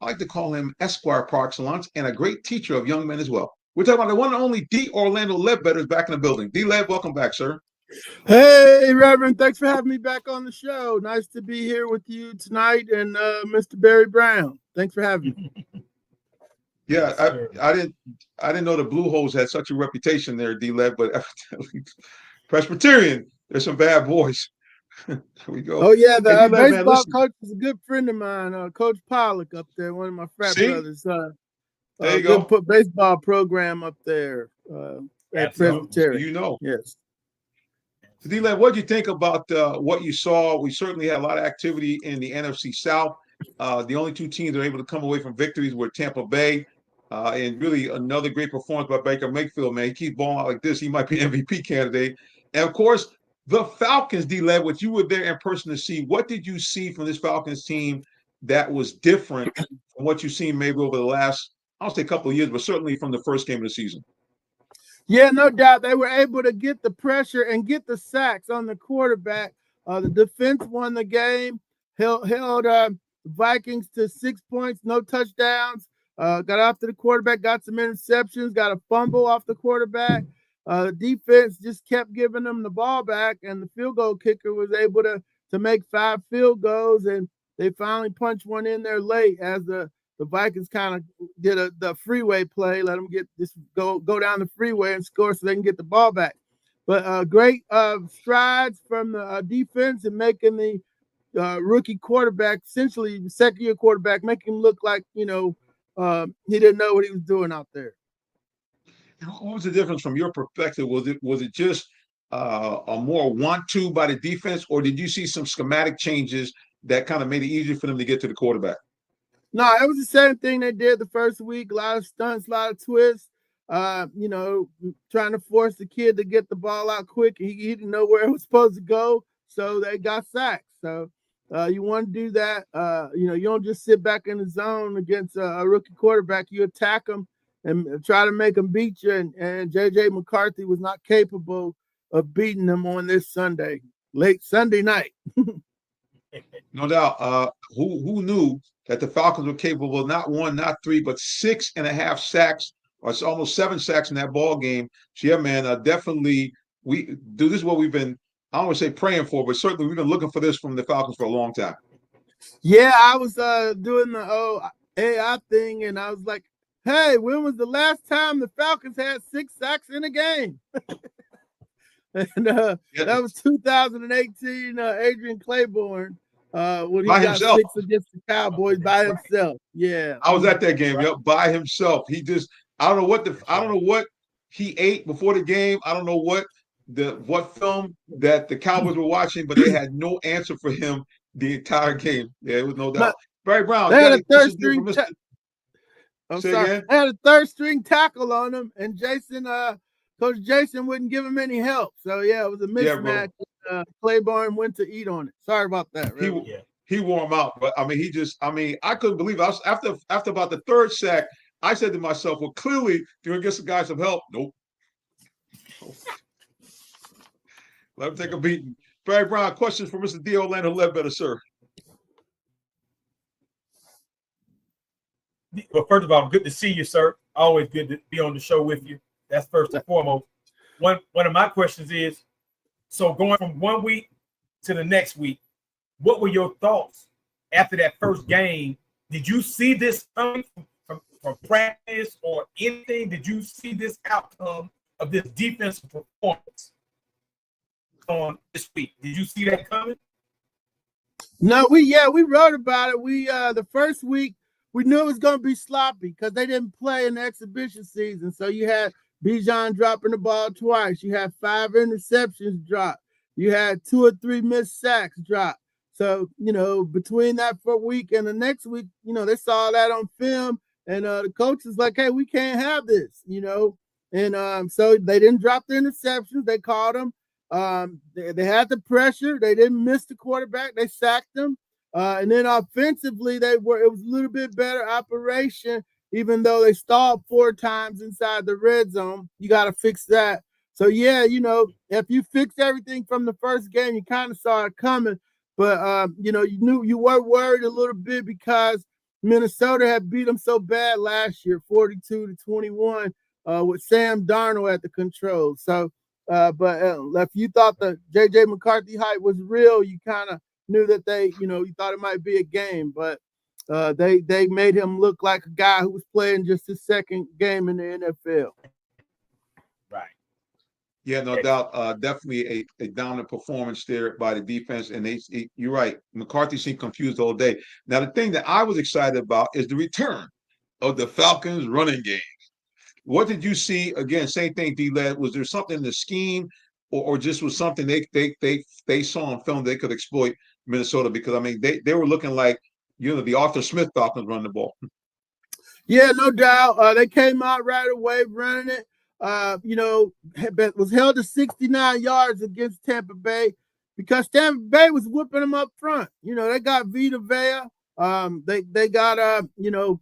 like to call him Esquire par excellence, and a great teacher of young men as well. We're talking about the one and only D. Orlando Ledbetter is back in the building. D. Led, welcome back, sir. Hey, Reverend. Thanks for having me back on the show. Nice to be here with you tonight, and Mr. Barry Brown. Thanks for having me. Yeah, I didn't know the Blue Holes had such a reputation there, D. Led, but evidently Presbyterian, there's some bad boys. There we go. Oh yeah, the baseball coach is a good friend of mine, Coach Pollock up there, one of my frat brothers. There you go. Put baseball program up there at Presbyterian. You know, yes. So D-Led, what do you think about what you saw? We certainly had a lot of activity in the NFC South. The only 2 teams that were able to come away from victories were Tampa Bay, and really another great performance by Baker Mayfield. Man, he keeps balling out like this, he might be an MVP candidate. And of course, the Falcons, D-Led, which you were there in person to see. What did you see from this Falcons team that was different from what you've seen maybe over the last, I'll say, couple of years, but certainly from the first game of the season? Yeah, no doubt. They were able to get the pressure and get the sacks on the quarterback. The defense won the game, held the Vikings to 6 points, no touchdowns. Got after the quarterback, got some interceptions, got a fumble off the quarterback. Defense just kept giving them the ball back, and the field goal kicker was able to make 5 field goals, and they finally punched one in there late as the Vikings kind of did the freeway play, let them go down the freeway and score so they can get the ball back. But great strides from the defense and making the rookie quarterback, essentially second-year quarterback, make him look like, he didn't know what he was doing out there. What was the difference from your perspective? Was it just a more want-to by the defense, or did you see some schematic changes that kind of made it easier for them to get to the quarterback? No, it was the same thing they did the first week. A lot of stunts, a lot of twists. Trying to force the kid to get the ball out quick. He didn't know where it was supposed to go, so they got sacked. So you want to do that. You don't just sit back in the zone against a rookie quarterback. You attack them and try to make them beat you. And J.J. McCarthy was not capable of beating them on this late Sunday night. No doubt. Who knew that the Falcons were capable of not one, not three, but 6.5 sacks, or it's almost 7 sacks in that ball game. So yeah, man, definitely this is what we've been, I don't want to say praying for, but certainly we've been looking for this from the Falcons for a long time. Yeah, I was doing the AI thing, and I was like, hey, when was the last time the Falcons had 6 sacks in a game? And that was 2018, Adrian Claiborne, when he got himself. 6 against the Cowboys by himself. Yeah, I was at that game, by himself. He just, I don't know what he ate before the game. I don't know what film that the Cowboys were watching, but they had no answer for him the entire game. Yeah, it was no doubt. Barry Brown. They had a third string. They had a third string tackle on him, and Coach Jason wouldn't give him any help. So yeah, it was a mismatch. Claiborne went to eat on it. Sorry about that. Really. He wore him out, but I couldn't believe it. I was after about the third sack. I said to myself, well, clearly you're gonna get some guys some help. Nope. Let him take a beating. Barry Brown, questions for Mr. D. Orlando Ledbetter, sir. Well, first of all, good to see you, sir. Always good to be on the show with you. That's first and foremost. One of my questions is, so going from 1 week to the next week, what were your thoughts after that first game? Did you see this coming from practice or anything? Did you see this outcome of this defensive performance on this week? Did you see that coming? No, we wrote about it. We the first week we knew it was going to be sloppy because they didn't play in the exhibition season. So you had Bijan dropping the ball twice. You had 5 interceptions drop. You had 2 or 3 missed sacks drop. So, between that for a week and the next week, they saw that on film, and the coach was like, hey, we can't have this, And so they didn't drop the interceptions. They caught them. They had the pressure. They didn't miss the quarterback. They sacked them. And then offensively, it was a little bit better operation, even though they stalled 4 times inside the red zone. You got to fix that. So, yeah, if you fix everything from the first game, you kind of saw it coming. But, you were worried a little bit because Minnesota had beat them so bad last year, 42-21, with Sam Darnold at the controls. So, but if you thought the J.J. McCarthy hype was real, you kind of knew that you thought it might be a game. But they made him look like a guy who was playing just his second game in the NFL. Right. Yeah, no doubt. Definitely a dominant performance there by the defense. And you're right. McCarthy seemed confused all day. Now, the thing that I was excited about is the return of the Falcons running game. What did you see? Again, same thing, D-Led. Was there something in the scheme or just was something they saw on film they could exploit Minnesota? Because, they were looking like, the Arthur Smith Falcons running the ball. Yeah, no doubt. They came out right away running it. Was held to 69 yards against Tampa Bay because Tampa Bay was whipping them up front. They got Vita Vea. They got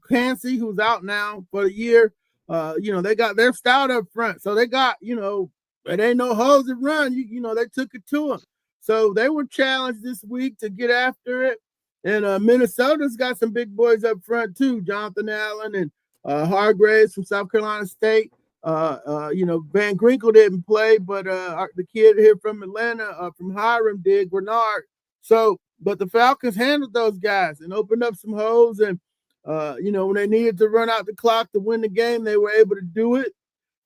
Clancy, who's out now for the year. They got their stout up front. So they got, it ain't no holes to run. They took it to them. So they were challenged this week to get after it. And Minnesota's got some big boys up front too. Jonathan Allen and Hargraves from South Carolina State. Van Grinkle didn't play, but the kid here from Atlanta, from Hiram did, Grenard. So, but the Falcons handled those guys and opened up some holes. And, when they needed to run out the clock to win the game, they were able to do it.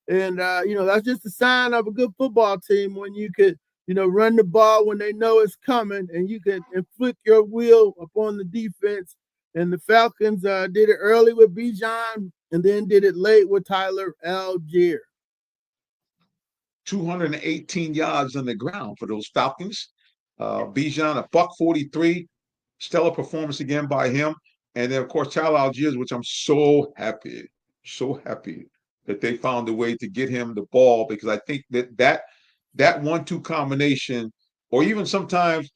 And, that's just a sign of a good football team when you could, run the ball when they know it's coming and you can inflict your will upon the defense. And the Falcons did it early with Bijan and then did it late with Tyler Algier. 218 yards on the ground for those Falcons. Bijan, $143. Stellar performance again by him. And then, of course, Tyler Algier, which I'm so happy that they found a way to get him the ball, because I think that 1-2 combination, or even sometimes,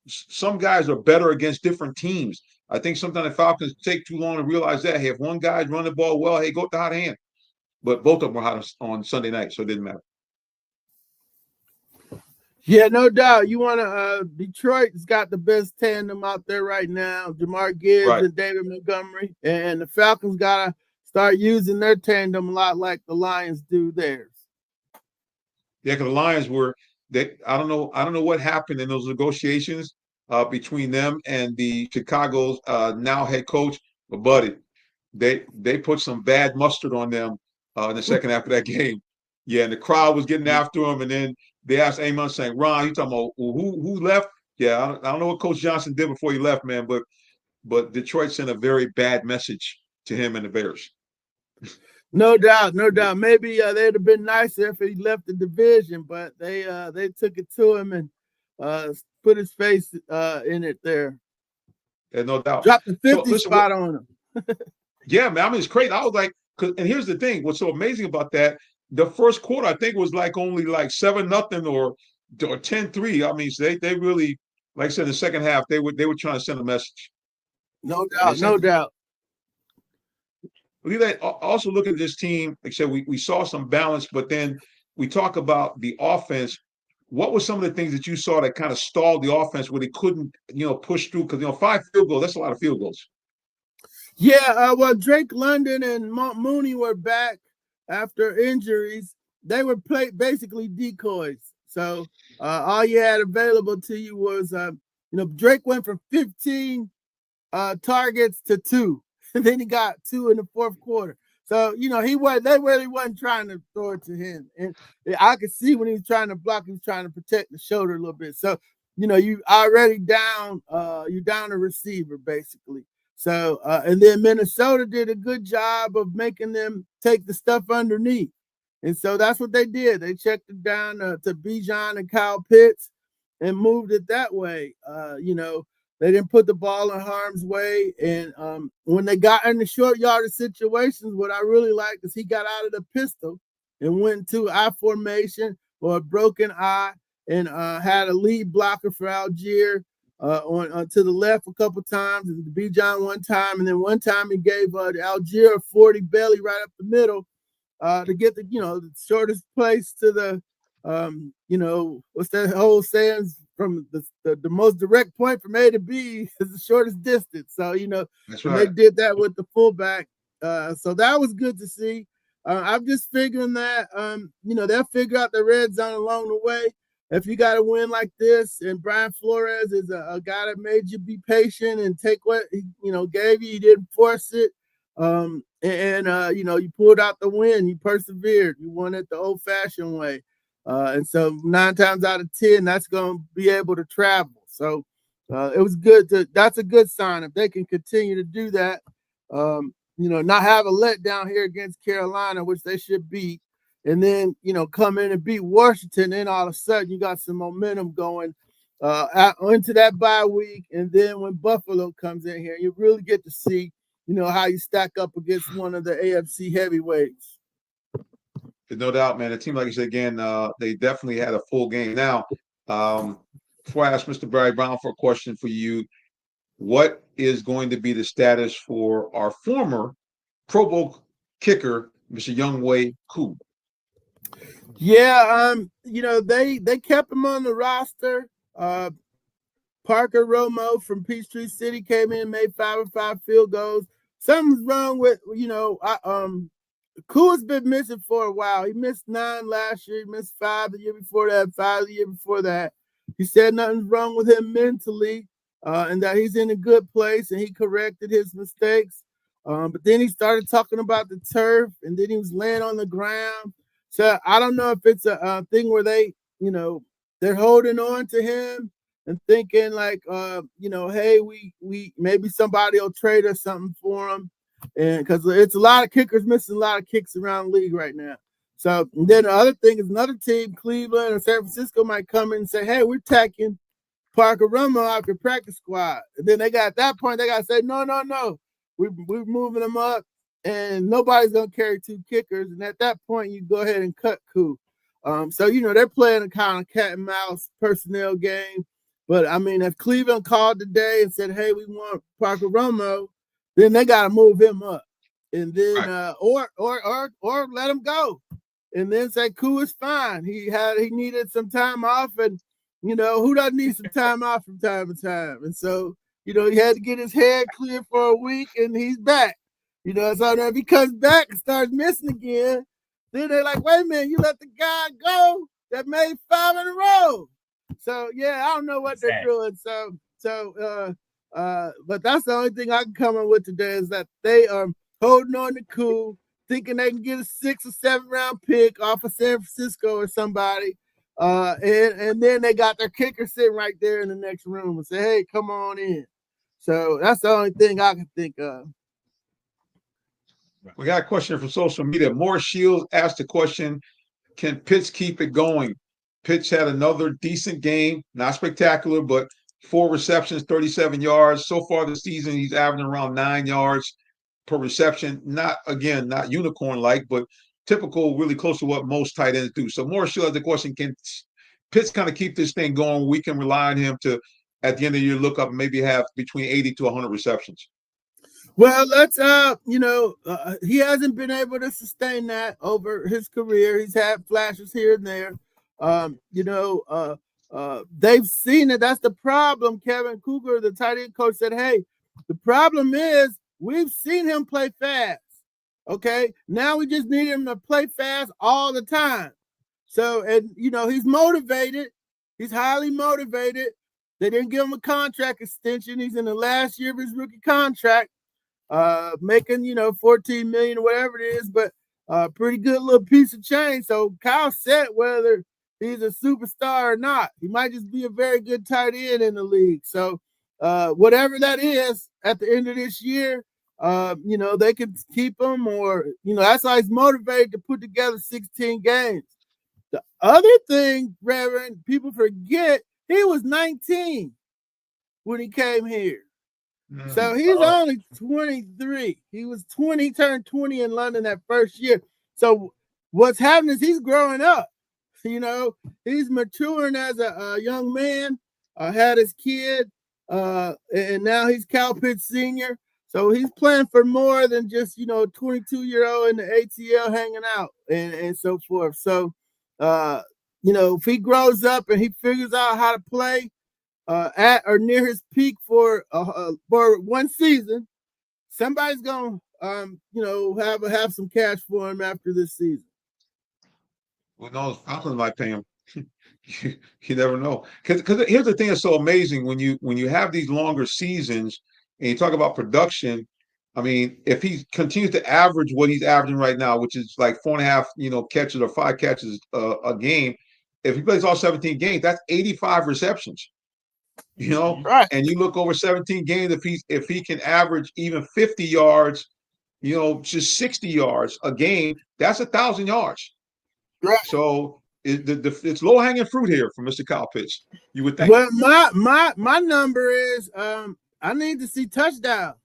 some guys are better against different teams. I think sometimes the Falcons take too long to realize that. Hey, if one guy's running the ball well, hey, go with the hot hand. But both of them were hot on Sunday night, so it didn't matter. Yeah, no doubt. You want to Detroit's got the best tandem out there right now, Jahmyr Gibbs and David Montgomery. And the Falcons got to start using their tandem a lot like the Lions do theirs. Yeah, because the Lions I don't know what happened in those negotiations between them and the Chicago's now head coach, but buddy, they put some bad mustard on them in the second half of that game. Yeah, and the crowd was getting after him, and then they asked Amon saying, "Ron, you talking about who left?" Yeah, I don't know what Coach Johnson did before he left, man, but Detroit sent a very bad message to him and the Bears. No doubt. Maybe they'd have been nicer if he left the division, but they took it to him and put his face in it there. Yeah, no doubt. Dropped the 50 spot on him. Yeah, man. I mean, it's crazy. I was like, and here's the thing. What's so amazing about that? The first quarter, I think, was only 7-0 or 10-3. I mean, so they really, like I said, in the second half, they were trying to send a message. No doubt. Also look at this team. Like I said, we saw some balance, but then we talk about the offense. What were some of the things that you saw that kind of stalled the offense where they couldn't, push through? Because 5 field goals, that's a lot of field goals. Yeah, well, Drake London and Mooney were back after injuries. They were basically decoys. So all you had available to you was, Drake went from 15 targets to 2. And then he got 2 in the fourth quarter. So, they really wasn't trying to throw it to him. And I could see when he was trying to block, he was trying to protect the shoulder a little bit. So, you already down, you down a receiver, basically. So, and then Minnesota did a good job of making them take the stuff underneath. And so that's what they did. They checked it down to Bijan and Kyle Pitts and moved it that way. They didn't put the ball in harm's way. And when they got in the short yardage situations, what I really liked is he got out of the pistol and went to I formation or a broken I and had a lead blocker for Algier on to the left a couple times, and Bijan one time, and then one time he gave Algier a 40 belly right up the middle to get the shortest place to the what's that whole saying, from the most direct point from A to B is the shortest distance. So That's right. They did that with the fullback. So that was good to see. I'm just figuring that they'll figure out the red zone along the way. If you got to win like this, and Brian Flores is a guy that made you be patient and take what he gave you, you didn't force it, you pulled out the win, you persevered, you won it the old-fashioned way, and so 9 times out of 10, that's going to be able to travel. So it was good. That's a good sign if they can continue to do that. Not have a letdown here against Carolina, which they should beat. And then, come in and beat Washington, and all of a sudden you got some momentum going into that bye week. And then when Buffalo comes in here, you really get to see, how you stack up against one of the AFC heavyweights. No doubt, man. The team, like you said, again, they definitely had a full game. Now, before I ask Mr. Barry Brown for a question for you, what is going to be the status for our former Pro Bowl kicker, Mr. Younghoe Koo? Yeah, they kept him on the roster. Parker Romo from Peachtree City came in, made 5 of 5 field goals. Something's wrong with, Koo has been missing for a while. He missed 9 last year. He missed 5 the year before that, 5 the year before that. He said nothing's wrong with him mentally, and that he's in a good place, and he corrected his mistakes. But then he started talking about the turf, and then he was laying on the ground. So I don't know if it's a thing where they, they're holding on to him and thinking like, hey, we maybe somebody will trade us something for him, and because it's a lot of kickers missing a lot of kicks around the league right now. So and then the other thing is another team, Cleveland or San Francisco, might come in and say, hey, we're taking Parker Romo off your practice squad. And then they got at that point, they got to say, no. We're moving them up, and nobody's going to carry two kickers. And at that point, you go ahead and cut Koo. So, they're playing a kind of cat and mouse personnel game. But, I mean, if Cleveland called today and said, hey, we want Parker Romo, then they got to move him up. And then or let him go. And then say Koo is fine. He needed some time off, and, who doesn't need some time off from time to time? And so, he had to get his head clear for a week, and he's back. So if he comes back and starts missing again, then they're like, wait a minute, you let the guy go that made 5 in a row. So, yeah, I don't know what they're doing. But that's the only thing I can come up with today is that they are holding on to Koo, thinking they can get a 6 or 7 round pick off of San Francisco or somebody. And then they got their kicker sitting right there in the next room and say, hey, come on in. So that's the only thing I can think of. We got a question from social media. Morris Shields asked the question, can Pitts keep it going? Pitts had another decent game, not spectacular, but 4 receptions, 37 yards. So far this season, he's averaging around 9 yards per reception. Not unicorn-like, but typical, really close to what most tight ends do. So Morris Shields has the question, can Pitts kind of keep this thing going? We can rely on him to, at the end of the year, look up and maybe have between 80 to 100 receptions. Well, let's, he hasn't been able to sustain that over his career. He's had flashes here and there. They've seen it. That's the problem. Kevin Cougar, the tight end coach, said, hey, the problem is we've seen him play fast. Okay. Now we just need him to play fast all the time. So, and, he's motivated. He's highly motivated. They didn't give him a contract extension. He's in the last year of his rookie contract, making, $14 million or whatever it is, but pretty good little piece of change. So Kyle said whether he's a superstar or not, he might just be a very good tight end in the league. So whatever that is at the end of this year, they can keep him, or, that's why he's motivated to put together 16 games. The other thing, Reverend, people forget, he was 19 when he came here. So he's only 23. He was 20, turned 20 in London that first year. So what's happening is he's growing up. He's maturing as a young man, had his kid, and now he's Cal Pitts Sr. So he's playing for more than just, 22-year-old in the ATL hanging out and so forth. So, if he grows up and he figures out how to play at or near his peak for one season, somebody's gonna have some cash for him after this season. Well, no, Falcons might pay him. You never know. Because here's the thing that's so amazing when you have these longer seasons and you talk about production. I mean, if he continues to average what he's averaging right now, which is like 4.5, catches or 5 catches a game, if he plays all 17 games, that's 85 receptions. Right. And you look over 17 games, if he can average even 50 yards, just 60 yards a game, that's 1,000 yards. Right. So it's low hanging fruit here for Mr. Kyle Pitts, you would think. Well, my number is I need to see touchdowns.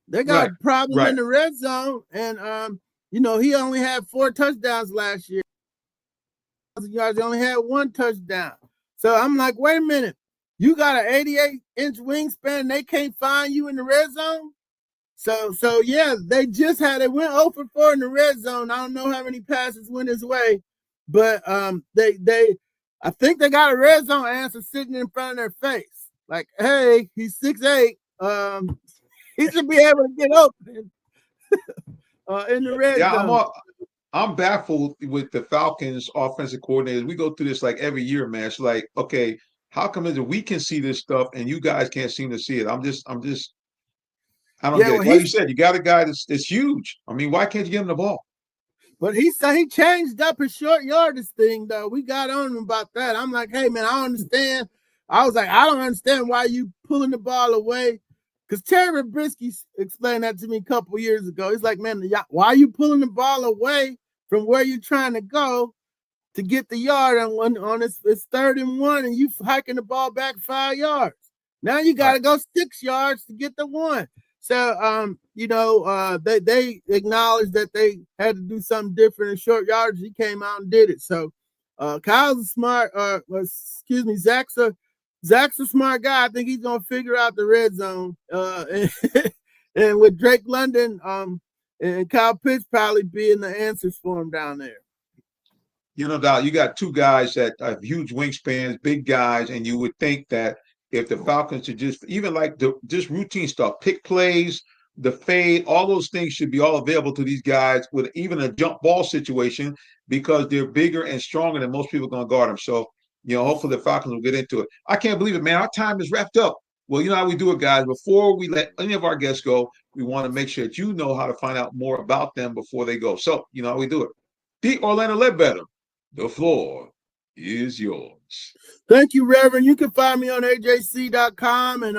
They got a problem in the red zone, and he only had 4 touchdowns last year. Yards, he only had 1 touchdown. So I'm like, wait a minute, you got an 88-inch wingspan, and they can't find you in the red zone. So yeah, they went 0 for 4 in the red zone. I don't know how many passes went his way, but I think they got a red zone answer sitting in front of their face. Like, hey, he's 6'8". He should be able to get open in the red zone. I'm baffled with the Falcons offensive coordinators. We go through this like every year, man. It's like, okay, how come is it we can see this stuff and you guys can't seem to see it? I don't Yeah, get it. well, Like you said, you got a guy that's huge. I mean, why can't you give him the ball? But he said he changed up his short yardage thing, though. We got on him about that. I'm like, hey, man, I don't understand. I was like, I don't understand why you pulling the ball away. Because Terry Brisky explained that to me a couple years ago. He's like, man, why are you pulling the ball away from where you're trying to go to get the yard on it's 3rd and 1, and you hiking the ball back 5 yards. Now you got to go 6 yards to get the 1. So, they acknowledged that they had to do something different in short yardage. He came out and did it. So, Kyle's a smart, Zach's a smart guy. I think he's going to figure out the red zone. And with Drake London and Kyle Pitts probably being the answers for him down there. Dal, you got 2 guys that have huge wingspans, big guys, and you would think that if the Falcons should just even like just routine stuff, pick plays, the fade, all those things should be all available to these guys with even a jump ball situation because they're bigger and stronger than most people are going to guard them. So, hopefully the Falcons will get into it. I can't believe it, man. Our time is wrapped up. Well, you know how we do it, guys. Before we let any of our guests go, we want to make sure that you know how to find out more about them before they go. So, you know how we do it. The Orlando Ledbetter, the floor is yours. Thank you, Reverend. You can find me on AJC.com, and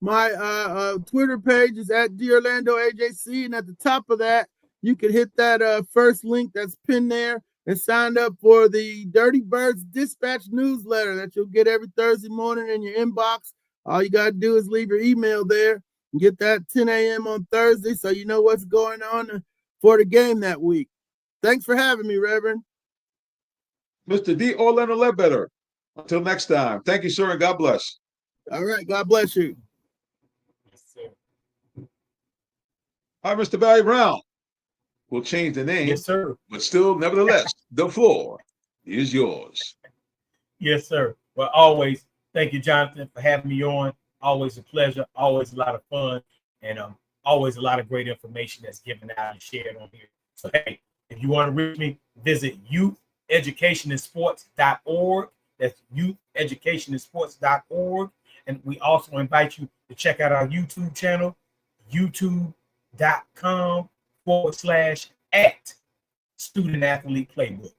my Twitter page is at DOrlandoAJC. And at the top of that, you can hit that first link that's pinned there and sign up for the Dirty Birds Dispatch newsletter that you'll get every Thursday morning in your inbox. All you got to do is leave your email there and get that 10 a.m. on Thursday so you know what's going on for the game that week. Thanks for having me, Reverend. Mr. D. Orlando Ledbetter. Until next time. Thank you, sir, and God bless. All right. God bless you. Yes, sir. All right, Mr. Barry Brown. We'll change the name. Yes, sir. But still, nevertheless, the floor is yours. Yes, sir. Well, always, thank you, Jonathan, for having me on. Always a pleasure. Always a lot of fun. And always a lot of great information that's given out and shared on here. So, hey, if you want to reach me, visit youtheducationandsports.org. That's youtheducationandsports.org. And we also invite you to check out our YouTube channel, youtube.com/@Student Athlete Playbook.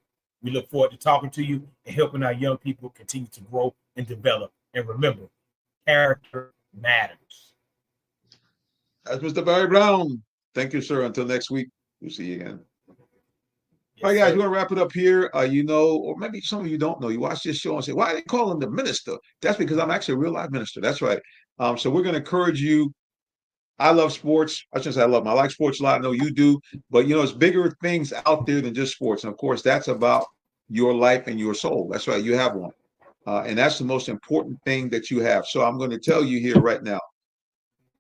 We look forward to talking to you and helping our young people continue to grow and develop. And remember, character matters. That's Mr. Barry Brown. Thank you, sir. Until next week, we'll see you again. All right, guys, we're going to wrap it up here. Or maybe some of you don't know. You watch this show and say, why are they calling him the minister? That's because I'm actually a real life minister. That's right. So we're going to encourage you. I love sports. I shouldn't say I love them. I like sports a lot. I know you do. But, it's bigger things out there than just sports. And, of course, that's about your life and your soul. That's right. You have one. And that's the most important thing that you have. So I'm going to tell you here right now,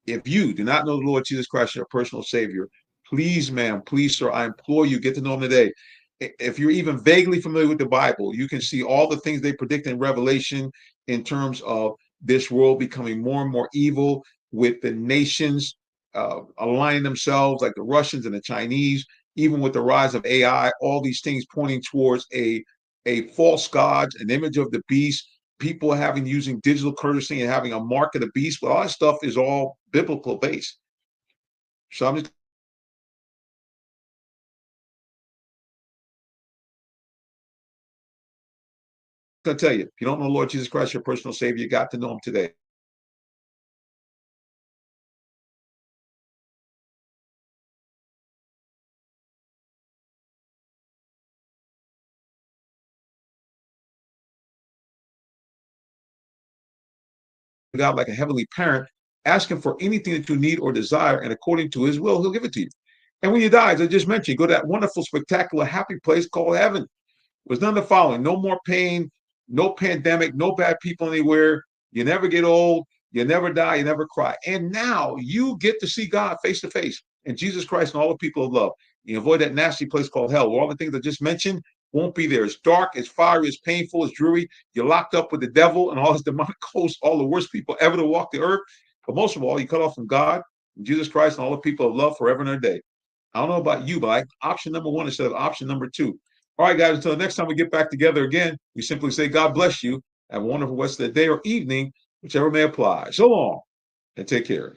if you do not know the Lord Jesus Christ, your personal Savior, please, ma'am, please, sir, I implore you, get to know him today. If you're even vaguely familiar with the Bible, you can see all the things they predict in Revelation in terms of this world becoming more and more evil, with the nations aligning themselves like the Russians and the Chinese, even with the rise of AI, all these things pointing towards a false god, an image of the beast, people using digital currency and having a mark of the beast. But all that stuff is all biblical based. So I'm just going to tell you, if you don't know Lord Jesus Christ, your personal Savior, you got to know him today. God, like a heavenly parent, ask him for anything that you need or desire, and according to his will, he'll give it to you. And when you die, as I just mentioned, go to that wonderful, spectacular, happy place called heaven. There's none of the following: no more pain, no pandemic, no bad people anywhere. You never get old, you never die, you never cry. And now you get to see God face to face and Jesus Christ and all the people of love. You avoid that nasty place called hell, where all the things I just mentioned won't be there. It's dark, it's fiery, it's painful, it's dreary. You're locked up with the devil and all his demonic hosts, all the worst people ever to walk the earth. But most of all, you cut off from God, Jesus Christ, and all the people of love forever and a day. I don't know about you, but I like option number one instead of option number two. All right, guys, until the next time we get back together again, we simply say God bless you. Have a wonderful rest of the day or evening, whichever may apply. So long, and take care.